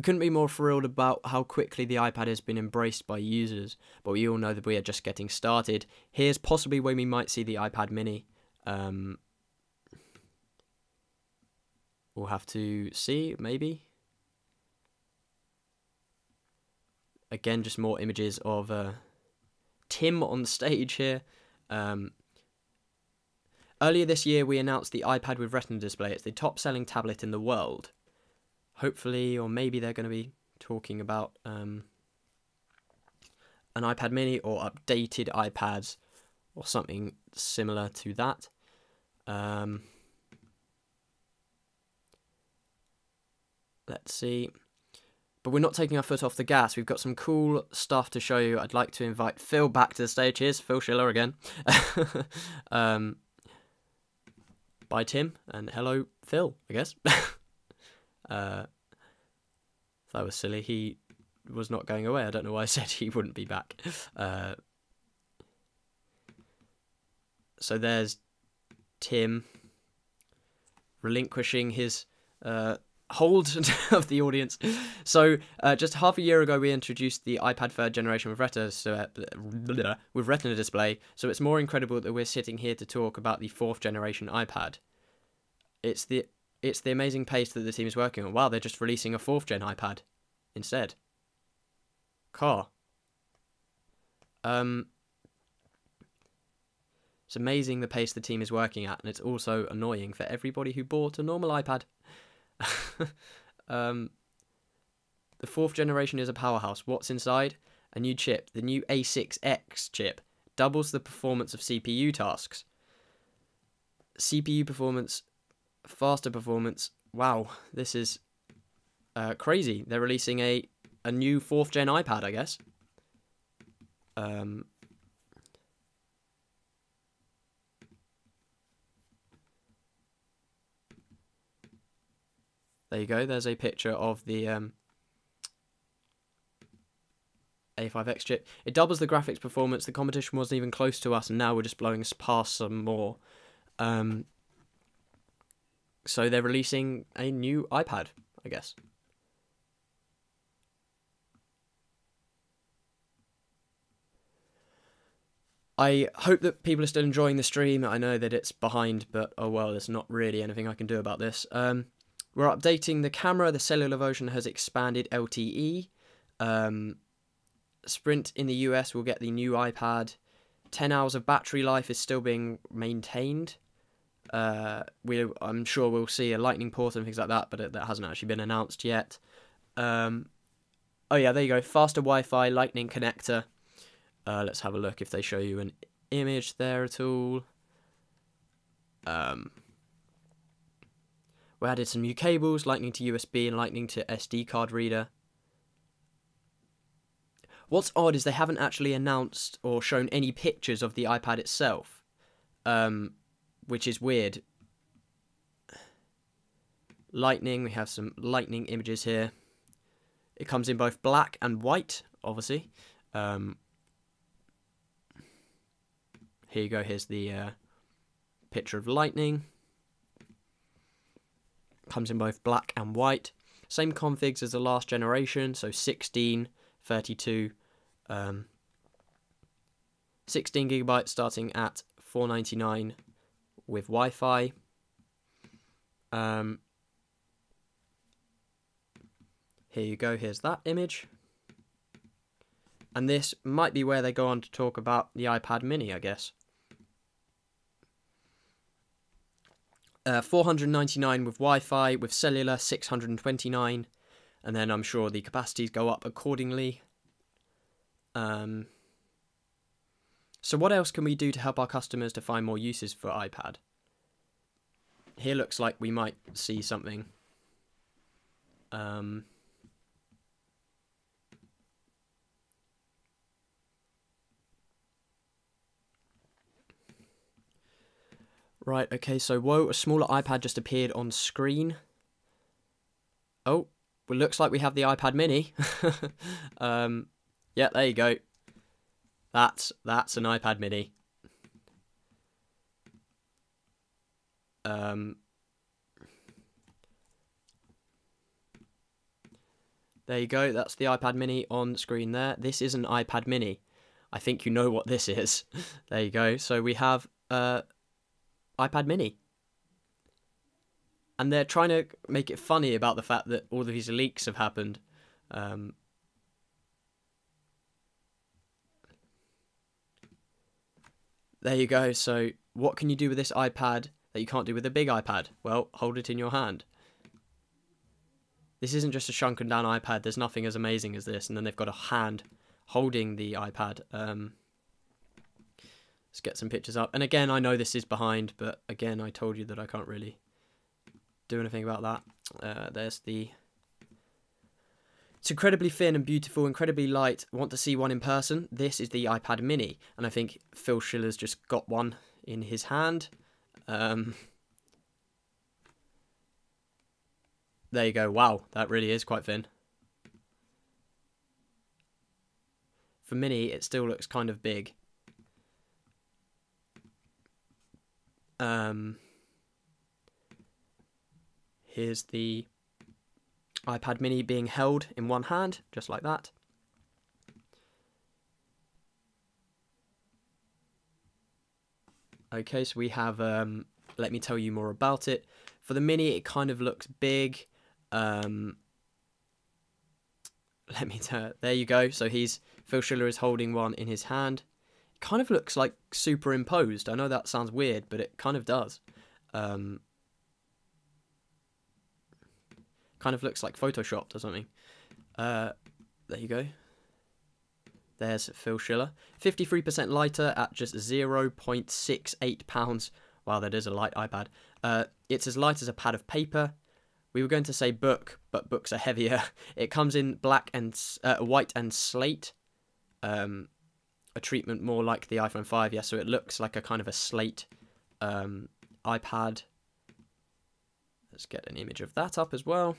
couldn't be more thrilled about how quickly the iPad has been embraced by users, but we all know that we are just getting started. Here's possibly when we might see the iPad mini. We'll have to see, maybe. Again, just more images of Tim on stage here. Earlier this year, we announced the iPad with Retina display. It's the top-selling tablet in the world. Hopefully, or maybe they're going to be talking about an iPad mini or updated iPads or something similar to that. Let's see. But we're not taking our foot off the gas. We've got some cool stuff to show you. I'd like to invite Phil back to the stage. Here's Phil Schiller again. Bye, Tim, and hello, Phil, I guess. That was silly. He was not going away. I don't know why I said he wouldn't be back. So there's Tim relinquishing his hold of the audience. So just half a year ago, we introduced the iPad 3rd generation with Retina display. So it's more incredible that we're sitting here to talk about the 4th generation iPad. It's the amazing pace that the team is working on. Wow, they're just releasing a 4th gen iPad instead. Car. It's amazing the pace the team is working at, and it's also annoying for everybody who bought a normal iPad. The 4th generation is a powerhouse. What's inside? A new chip. The new A6X chip doubles the performance of CPU tasks. CPU performance, faster performance. Wow, this is crazy. They're releasing a new 4th gen iPad, I guess. There you go. There's a picture of the A5X chip. It doubles the graphics performance. The competition wasn't even close to us, and now we're just blowing past some more. So they're releasing a new iPad, I guess. I hope that people are still enjoying the stream. I know that it's behind, but oh well, there's not really anything I can do about this. We're updating the camera. The cellular version has expanded LTE. Sprint in the US will get the new iPad. 10 hours of battery life is still being maintained. I'm sure we'll see a lightning port and things like that, but that hasn't actually been announced yet. Oh yeah, there you go. Faster Wi-Fi, lightning connector. Let's have a look if they show you an image there at all. We added some new cables, lightning to USB and lightning to SD card reader. What's odd is they haven't actually announced or shown any pictures of the iPad itself, which is weird. Lightning, we have some lightning images here. It comes in both black and white, obviously. Here you go, here's the picture of lightning. Comes in both black and white. Same configs as the last generation, so 16, 32, 16 gigabytes starting at $4.99 with Wi-Fi. Here you go, here's that image. And this might be where they go on to talk about the iPad mini, I guess. $499 with Wi-Fi, with cellular $629, and then I'm sure the capacities go up accordingly. So what else can we do to help our customers to find more uses for iPad? Here looks like we might see something. Right, okay, so whoa, a smaller iPad just appeared on screen. Oh, well, looks like we have the iPad mini. Yeah, there you go. That's an iPad mini. There you go, that's the iPad mini on screen there. This is an iPad mini. I think you know what this is. There you go, so we have iPad mini. And they're trying to make it funny about the fact that all of these leaks have happened. There you go, so what can you do with this iPad that you can't do with a big iPad? Well, hold it in your hand. This isn't just a shrunken down iPad, there's nothing as amazing as this, and then they've got a hand holding the iPad. Let's get some pictures up. And again, I know this is behind, but again, I told you that I can't really do anything about that. There's the... It's incredibly thin and beautiful, incredibly light. Want to see one in person? This is the iPad mini. And I think Phil Schiller's just got one in his hand. There you go. Wow, that really is quite thin. For mini, it still looks kind of big. Here's the iPad mini being held in one hand, just like that. Okay, so we have, let me tell you more about it. For the mini, it kind of looks big. Let me tell, there you go. So Phil Schiller is holding one in his hand. It kind of looks like superimposed. I know that sounds weird, but it kind of does. Kind of looks like photoshopped or something. There you go. There's Phil Schiller. 53% lighter at just 0.68 pounds. Wow, that is a light iPad. It's as light as a pad of paper. We were going to say book, but books are heavier. It comes in black and white and slate. A treatment more like the iPhone 5, yeah, so it looks like a kind of a slate iPad. Let's get an image of that up as well.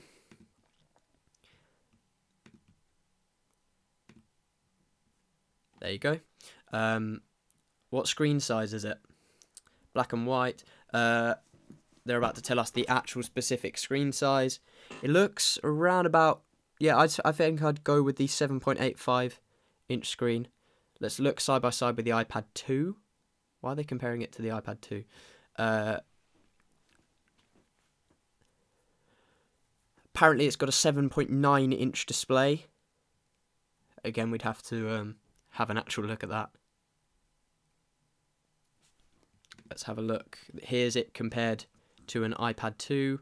There you go. What screen size is it? Black and white. They're about to tell us the actual specific screen size. It looks around about, yeah, I think I'd go with the 7.85 inch screen. Let's look side by side with the iPad 2. Why are they comparing it to the iPad 2? Apparently it's got a 7.9 inch display. Again, we'd have to have an actual look at that. Let's have a look. Here's it compared to an iPad 2.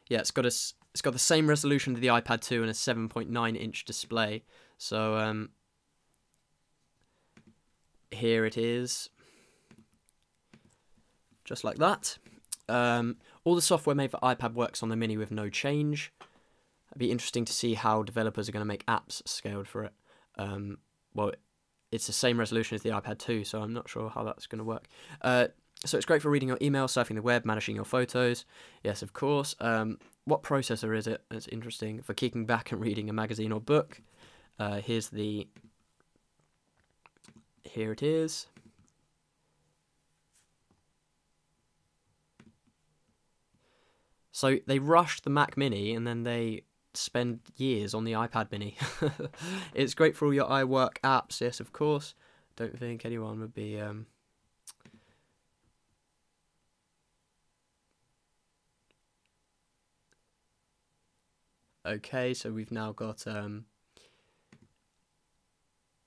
Yeah, it's got the same resolution to the iPad 2 and a 7.9 inch display. So here it is, just like that. All the software made for iPad works on the Mini with no change. It'd be interesting to see how developers are going to make apps scaled for it. Well, it's the same resolution as the iPad 2, so I'm not sure how that's going to work. So it's great for reading your email, surfing the web, managing your photos. Yes, of course. What processor is it? It's interesting. For kicking back and reading a magazine or book. Here it is. So they rushed the Mac Mini and then they spend years on the iPad Mini. It's great for all your iWork apps, yes, of course. Don't think anyone would be... Okay, so we've now got...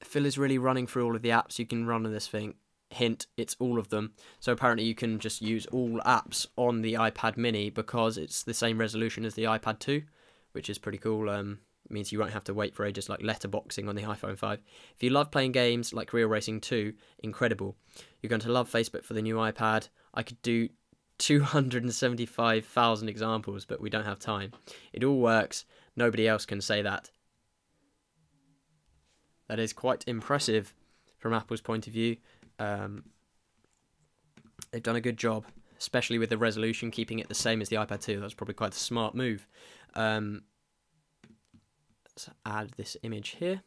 Phil is really running through all of the apps you can run on this thing. Hint, it's all of them. So apparently you can just use all apps on the iPad Mini because it's the same resolution as the iPad 2, which is pretty cool. Means you won't have to wait for ages like letterboxing on the iPhone 5. If you love playing games like Real Racing 2, incredible. You're going to love Facebook for the new iPad. I could do 275,000 examples, but we don't have time. It all works. Nobody else can say that. That is quite impressive from Apple's point of view. They've done a good job, especially with the resolution, keeping it the same as the iPad 2. That's probably quite a smart move. Let's add this image here.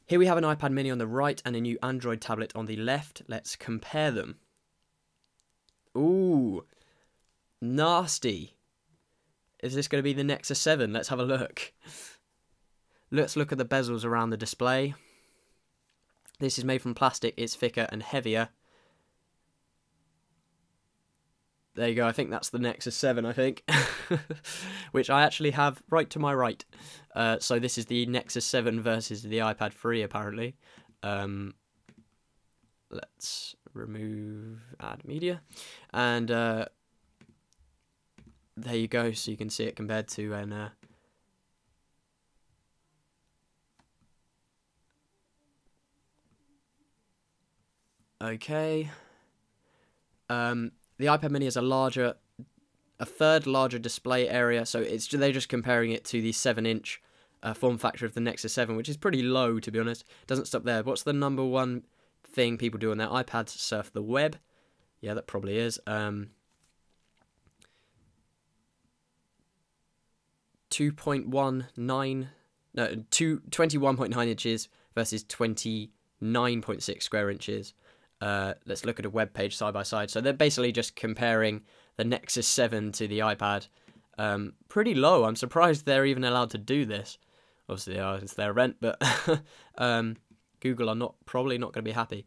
Here we have an iPad Mini on the right and a new Android tablet on the left. Let's compare them. Ooh, nasty. Is this going to be the Nexus 7? Let's have a look. Let's look at the bezels around the display. This is made from plastic. It's thicker and heavier. There you go. I think that's the Nexus 7, I think. Which I actually have right to my right. So this is the Nexus 7 versus the iPad 3, apparently. Let's remove add media. And there you go. So you can see it compared to an... Okay. The iPad Mini has a third larger display area, so they're just comparing it to the 7-inch form factor of the Nexus 7, which is pretty low, to be honest. Doesn't stop there. What's the number one thing people do on their iPads? Surf the web. Yeah, that probably is. 21.9 inches versus 29.6 square inches. Let's look at a web page side by side. So they're basically just comparing the Nexus 7 to the iPad. Pretty low. I'm surprised they're even allowed to do this. Obviously, it's their rent, but Google are probably not going to be happy.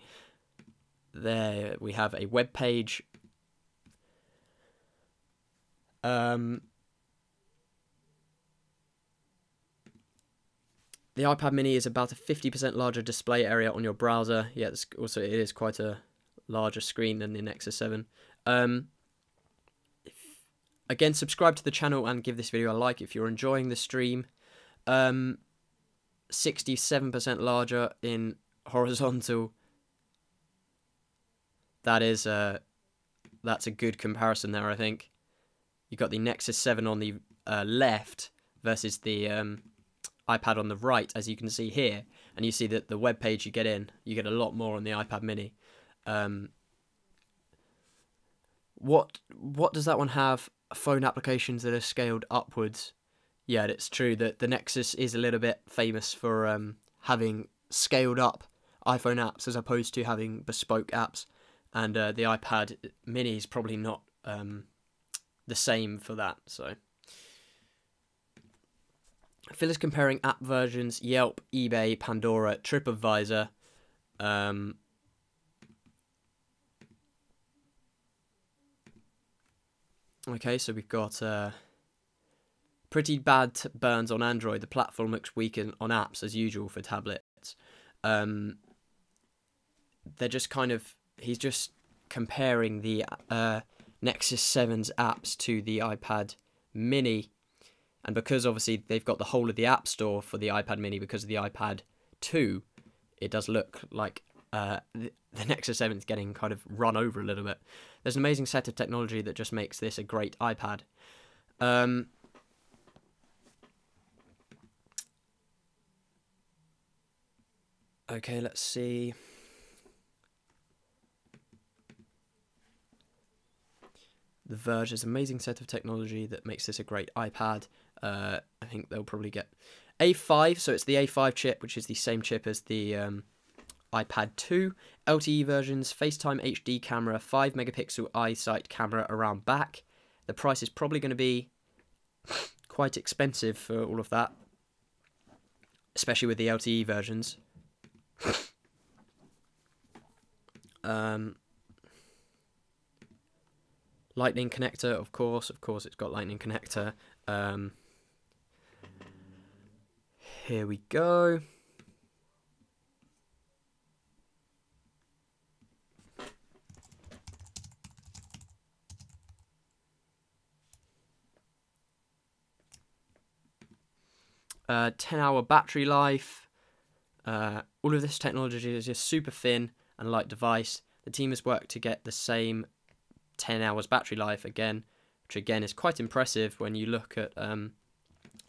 There we have a web page. The iPad Mini is about a 50% larger display area on your browser. Yeah, it is quite a larger screen than the Nexus 7. Again, subscribe to the channel and give this video a like if you're enjoying the stream. 67% larger in horizontal. That's a good comparison there, I think. You got the Nexus 7 on the left versus the iPad on the right, as you can see here, and you see that the web page you get a lot more on the iPad Mini. What does that one have? Phone applications that are scaled upwards. Yeah, it's true that the Nexus is a little bit famous for having scaled up iPhone apps as opposed to having bespoke apps, and the iPad Mini is probably not the same for that. So Phil is comparing app versions: Yelp, eBay, Pandora, TripAdvisor. Okay, so we've got pretty bad burns on Android. The platform looks weak on apps as usual for tablets. They're just he's just comparing the Nexus 7's apps to the iPad Mini. And because obviously they've got the whole of the App Store for the iPad Mini because of the iPad 2, it does look like the Nexus 7 is getting kind of run over a little bit. There's an amazing set of technology that just makes this a great iPad. Okay, let's see. The Verge is an amazing set of technology that makes this a great iPad. I think they'll probably get A5, so it's the A5 chip, which is the same chip as the iPad 2, LTE versions, FaceTime HD camera, 5 megapixel iSight camera around back. The price is probably going to be quite expensive for all of that, especially with the LTE versions. Lightning connector, of course it's got lightning connector. Here we go. Uh, 10-hour battery life. All of this technology is just super thin and light device. The team has worked to get the same 10 hours battery life again, which again is quite impressive when you look at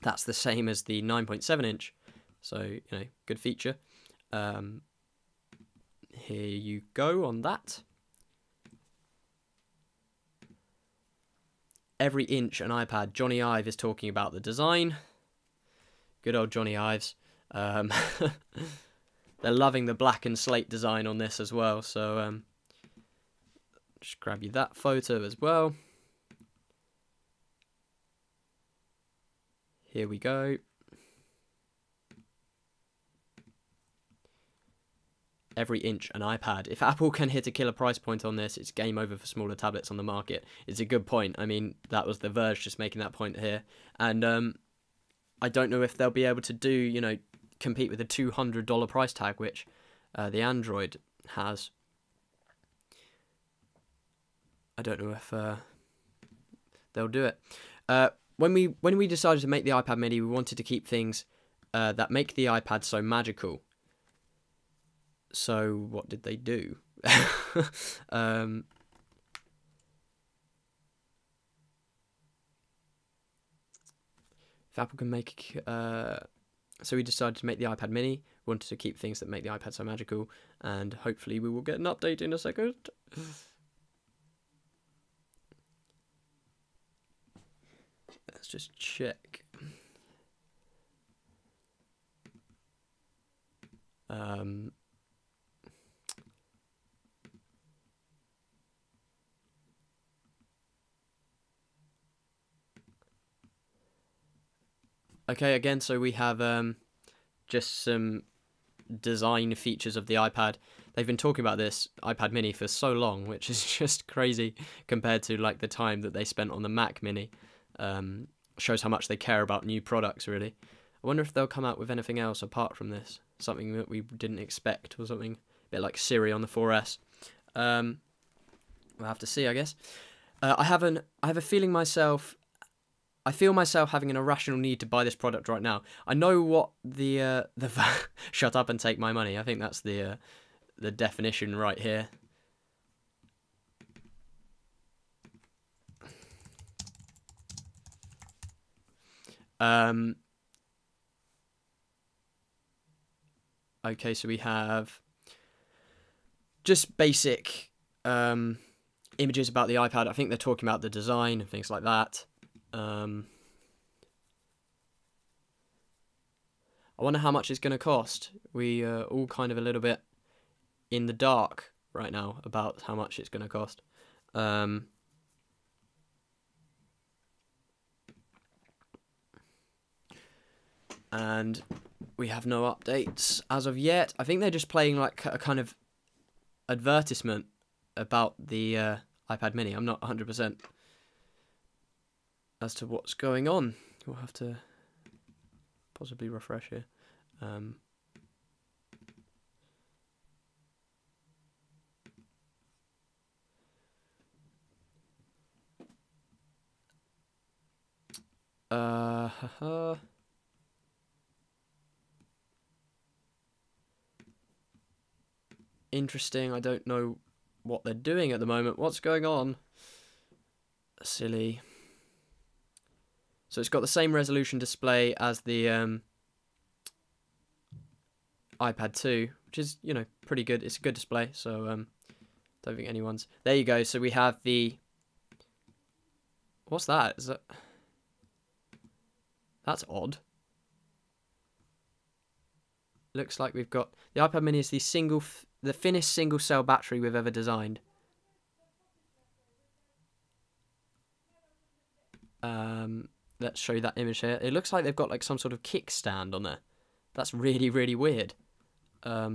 that's the same as the 9.7 inch, so you know, good feature. Here you go on that. Every inch an iPad. Johnny Ive is talking about the design. Good old Johnny Ives. They're loving the black and slate design on this as well, so just grab you that photo as well. Here we go. Every inch an iPad. If Apple can hit a killer price point on this, it's game over for smaller tablets on the market. It's a good point. I mean, that was The Verge just making that point here. And I don't know if they'll be able to do, you know, compete with a $200 price tag, which the Android has. I don't know if they'll do it. When we decided to make the iPad mini, we wanted to keep things that make the iPad so magical. So what did they do? If Apple can make... so we decided to make the iPad mini. We wanted to keep things that make the iPad so magical. And hopefully we will get an update in a second. Let's just check. Okay, again, so we have just some design features of the iPad. They've been talking about this iPad mini for so long, which is just crazy compared to like the time that they spent on the Mac mini. Shows how much they care about new products, really. I wonder if they'll come out with anything else apart from this, something that we didn't expect, or something a bit like Siri on the 4S. We'll have to see, I guess. I have a feeling I feel myself having an irrational need to buy this product right now. I know what the shut up and take my money. I think that's the definition right here. Okay, so we have just basic images about the iPad. I think they're talking about the design and things like that. I wonder how much it's going to cost. We are all kind of a little bit in the dark right now about how much it's going to cost. And we have no updates as of yet. I think they're just playing like a kind of advertisement about the iPad mini. I'm not 100% as to what's going on. We'll have to possibly refresh here. Interesting. I don't know what they're doing at the moment. What's going on? Silly. So it's got the same resolution display as the iPad 2, which is, you know, pretty good. It's a good display, so don't think anyone's... There you go. So we have the... What's that? Is that... That's odd. looks like we've got the iPad Mini is the thinnest single cell battery we've ever designed. Let's show you that image here. It looks like they've got like some sort of kickstand on there. That's really, really weird. I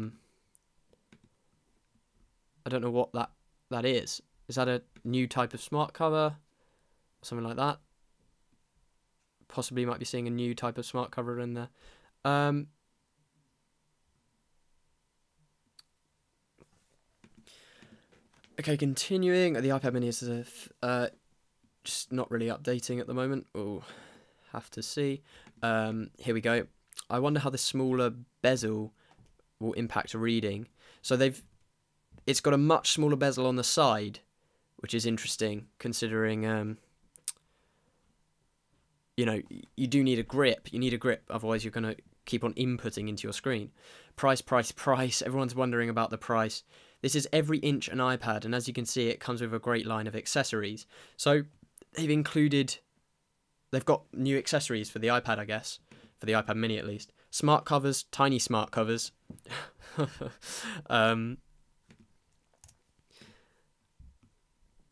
don't know what that is. Is that a new type of smart cover? Something like that. Possibly might be seeing a new type of smart cover in there. Okay, continuing. The iPad Mini is just not really updating at the moment. We'll have to see. Here we go. I wonder how the smaller bezel will impact reading. So it's got a much smaller bezel on the side, which is interesting considering you know, you do need a grip. You need a grip, otherwise you're going to keep on inputting into your screen. Price. Everyone's wondering about the price. This is every inch an iPad, and as you can see, it comes with a great line of accessories. So they've got new accessories for the iPad, I guess, for the iPad Mini at least. Smart covers, tiny smart covers.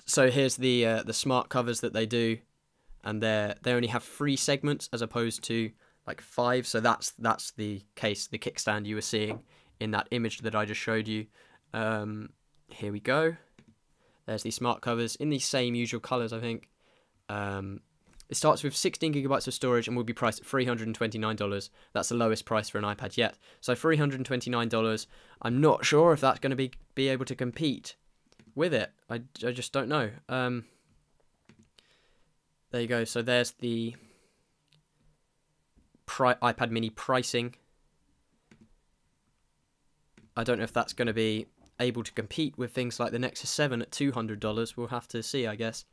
So here's the smart covers that they do, and they only have 3 segments as opposed to like 5. So that's the case, the kickstand you were seeing in that image that I just showed you. Here we go. There's the smart covers in the same usual colours, I think. It starts with 16 gigabytes of storage and will be priced at $329. That's the lowest price for an iPad yet. So $329. I'm not sure if that's going to be able to compete with it. I just don't know. There you go. So there's the iPad Mini pricing. I don't know if that's going to be able to compete with things like the Nexus 7 at $200. We'll have to see, I guess.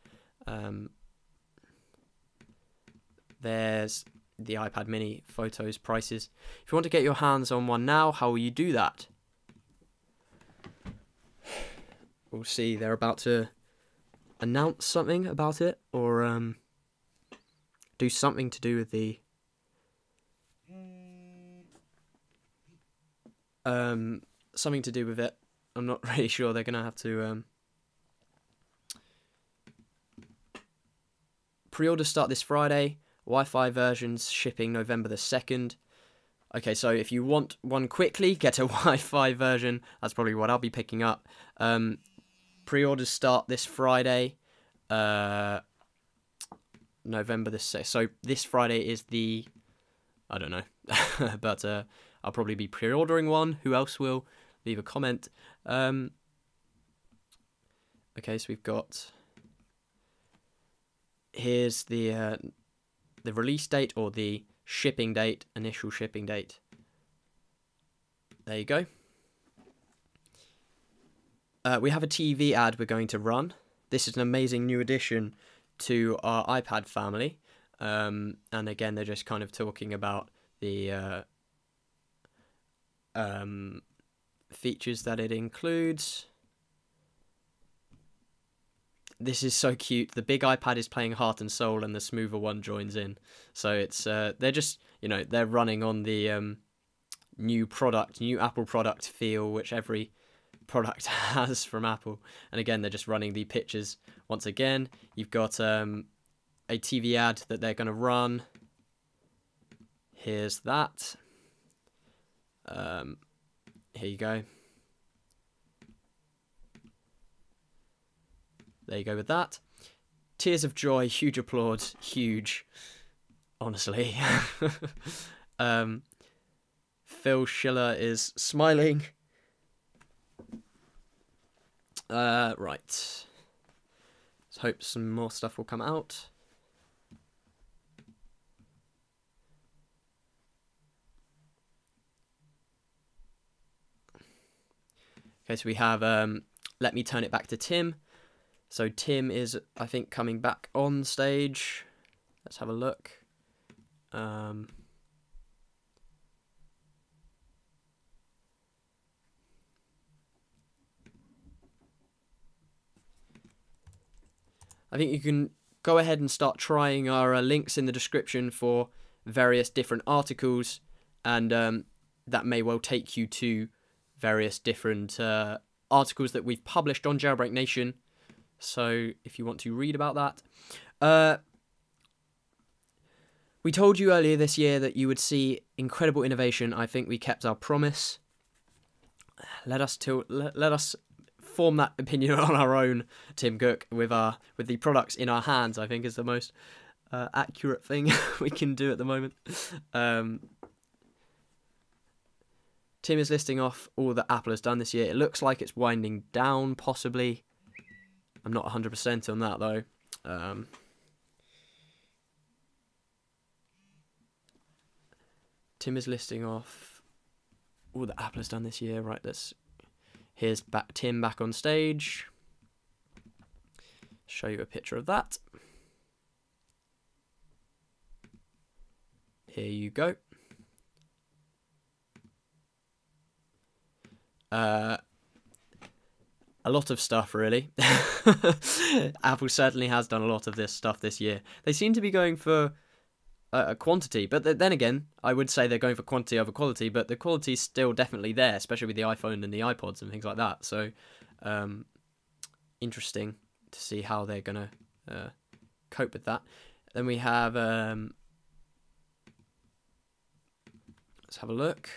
There's the iPad Mini photos prices. If you want to get your hands on one now, how will you do that? We'll see. They're about to announce something about it, or do something to do with the something to do with it. I'm not really sure. They're gonna have to pre-orders start this Friday. Wi-Fi versions shipping November the 2nd. Okay, so if you want one quickly, get a Wi-Fi version. That's probably what I'll be picking up. Pre-orders start this Friday, November the 6th. So this Friday is the, I don't know, but I'll probably be pre-ordering one. Who else will? Leave a comment. Okay, so we've got, here's the release date, or the shipping date, initial shipping date. There you go. We have a TV ad we're going to run. This is an amazing new addition to our iPad family. And again, they're just kind of talking about the features that it includes. This is so cute. The big iPad is playing Heart and Soul, and the smoother one joins in. So it's they're just, you know, they're running on the new Apple product feel, which every product has from Apple. And again, they're just running the pictures once again. You've got a TV ad that they're going to run. Here's that. Here you go. There you go with that. Tears of joy, huge applause, huge. Honestly. Phil Schiller is smiling. Right. Let's hope some more stuff will come out. Okay, so we have Let Me Turn It Back to Tim. So Tim is, I think, coming back on stage. Let's have a look. I think you can go ahead and start trying our links in the description for various different articles, and that may well take you to various different articles that we've published on Jailbreak Nation. So if you want to read about that. We told you earlier this year that you would see incredible innovation. I think we kept our promise. Let us form that opinion on our own, Tim Cook, with the products in our hands. I think is the most accurate thing we can do at the moment. Tim is listing off all that Apple has done this year. It looks like it's winding down, possibly. I'm not 100% on that though. Tim is listing off all that Apple has done this year. Right, here's Tim back on stage. Show you a picture of that. Here you go. A lot of stuff, really. Apple certainly has done a lot of this stuff this year. They seem to be going for a quantity, but then again, I would say they're going for quantity over quality, but the quality is still definitely there, especially with the iPhone and the iPods and things like that. So, interesting to see how they're going to cope with that. Then we have, let's have a look.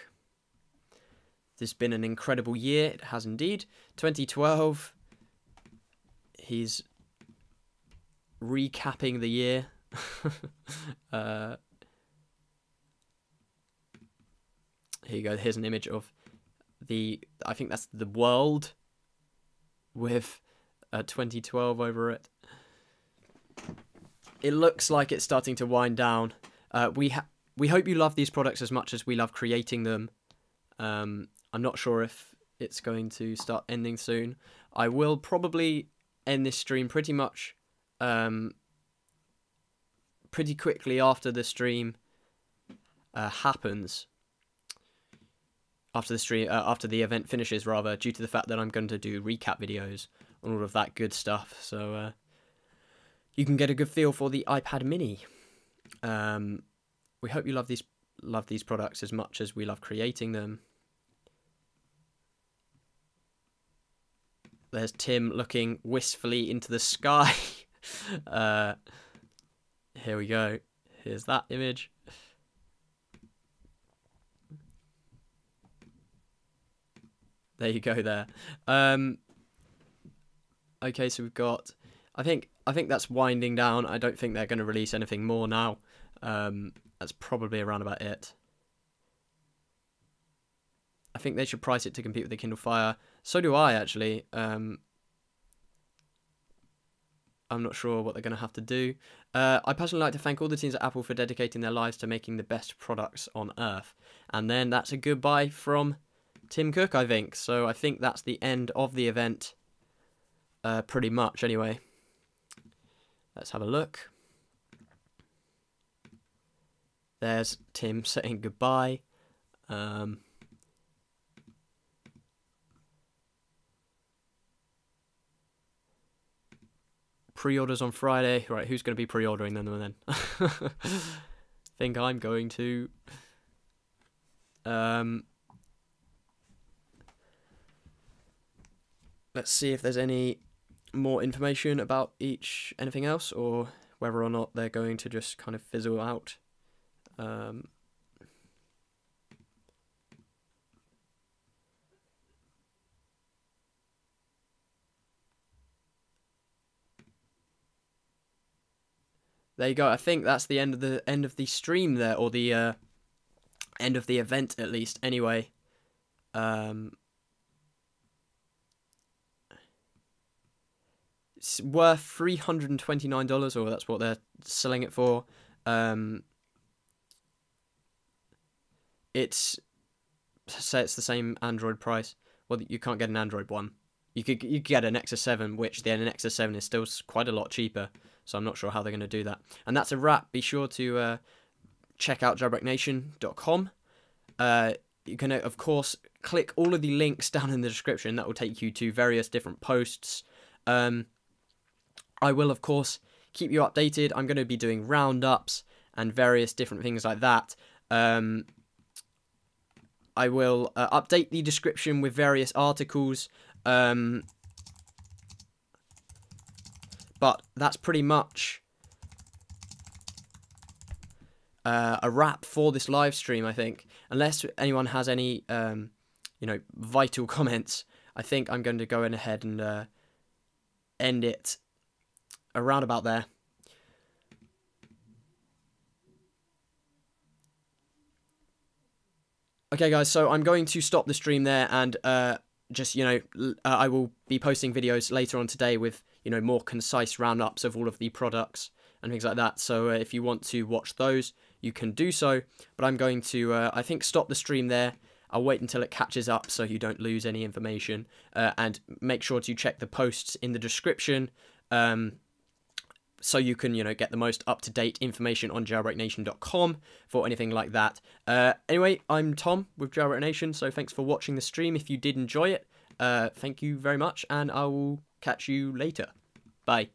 This has been an incredible year. It has indeed. 2012, he's recapping the year. Here you go. Here's an image of I think that's the world with 2012 over it. It looks like it's starting to wind down. We hope you love these products as much as we love creating them. I'm not sure if it's going to start ending soon. I will probably end this stream pretty much pretty quickly after the stream happens. After the event finishes, rather, due to the fact that I'm going to do recap videos on all of that good stuff. So you can get a good feel for the iPad Mini. We hope you love these products as much as we love creating them. There's Tim looking wistfully into the sky. Here we go. Here's that image. There you go there. Okay, so we've got I think that's winding down. I don't think they're going to release anything more now. That's probably around about it. I think they should price it to compete with the Kindle Fire. So do I, actually. I'm not sure what they're going to have to do. I personally like to thank all the teams at Apple for dedicating their lives to making the best products on Earth. And then that's a goodbye from Tim Cook, I think. So I think that's the end of the event. Pretty much, anyway. Let's have a look. There's Tim saying goodbye. Pre-orders on Friday. Right, who's going to be pre-ordering them then? Think I'm going to. Let's see if there's any more information about anything else, or whether or not they're going to just kind of fizzle out. There you go. I think that's the end of the stream there, or the end of the event at least. Anyway, it's worth $329, or that's what they're selling it for. It's the same Android price. Well, you can't get an Android one. You could get an Nexus 7, which the Nexus 7 is still quite a lot cheaper. So I'm not sure how they're going to do that. And that's a wrap. Be sure to check out jailbreaknation.com. You can, of course, click all of the links down in the description. That will take you to various different posts. I will, of course, keep you updated. I'm going to be doing roundups and various different things like that. I will update the description with various articles. But that's pretty much a wrap for this live stream, I think. Unless anyone has any, vital comments, I think I'm going to go ahead and end it around about there. Okay, guys, so I'm going to stop the stream there, and I will be posting videos later on today with, more concise roundups of all of the products and things like that. So if you want to watch those, you can do so. But I'm going to, I think, stop the stream there. I'll wait until it catches up so you don't lose any information. And make sure to check the posts in the description so you can, get the most up-to-date information on jailbreaknation.com for anything like that. Anyway, I'm Tom with Jailbreak Nation, so thanks for watching the stream. If you did enjoy it, thank you very much, and I will catch you later. Bye.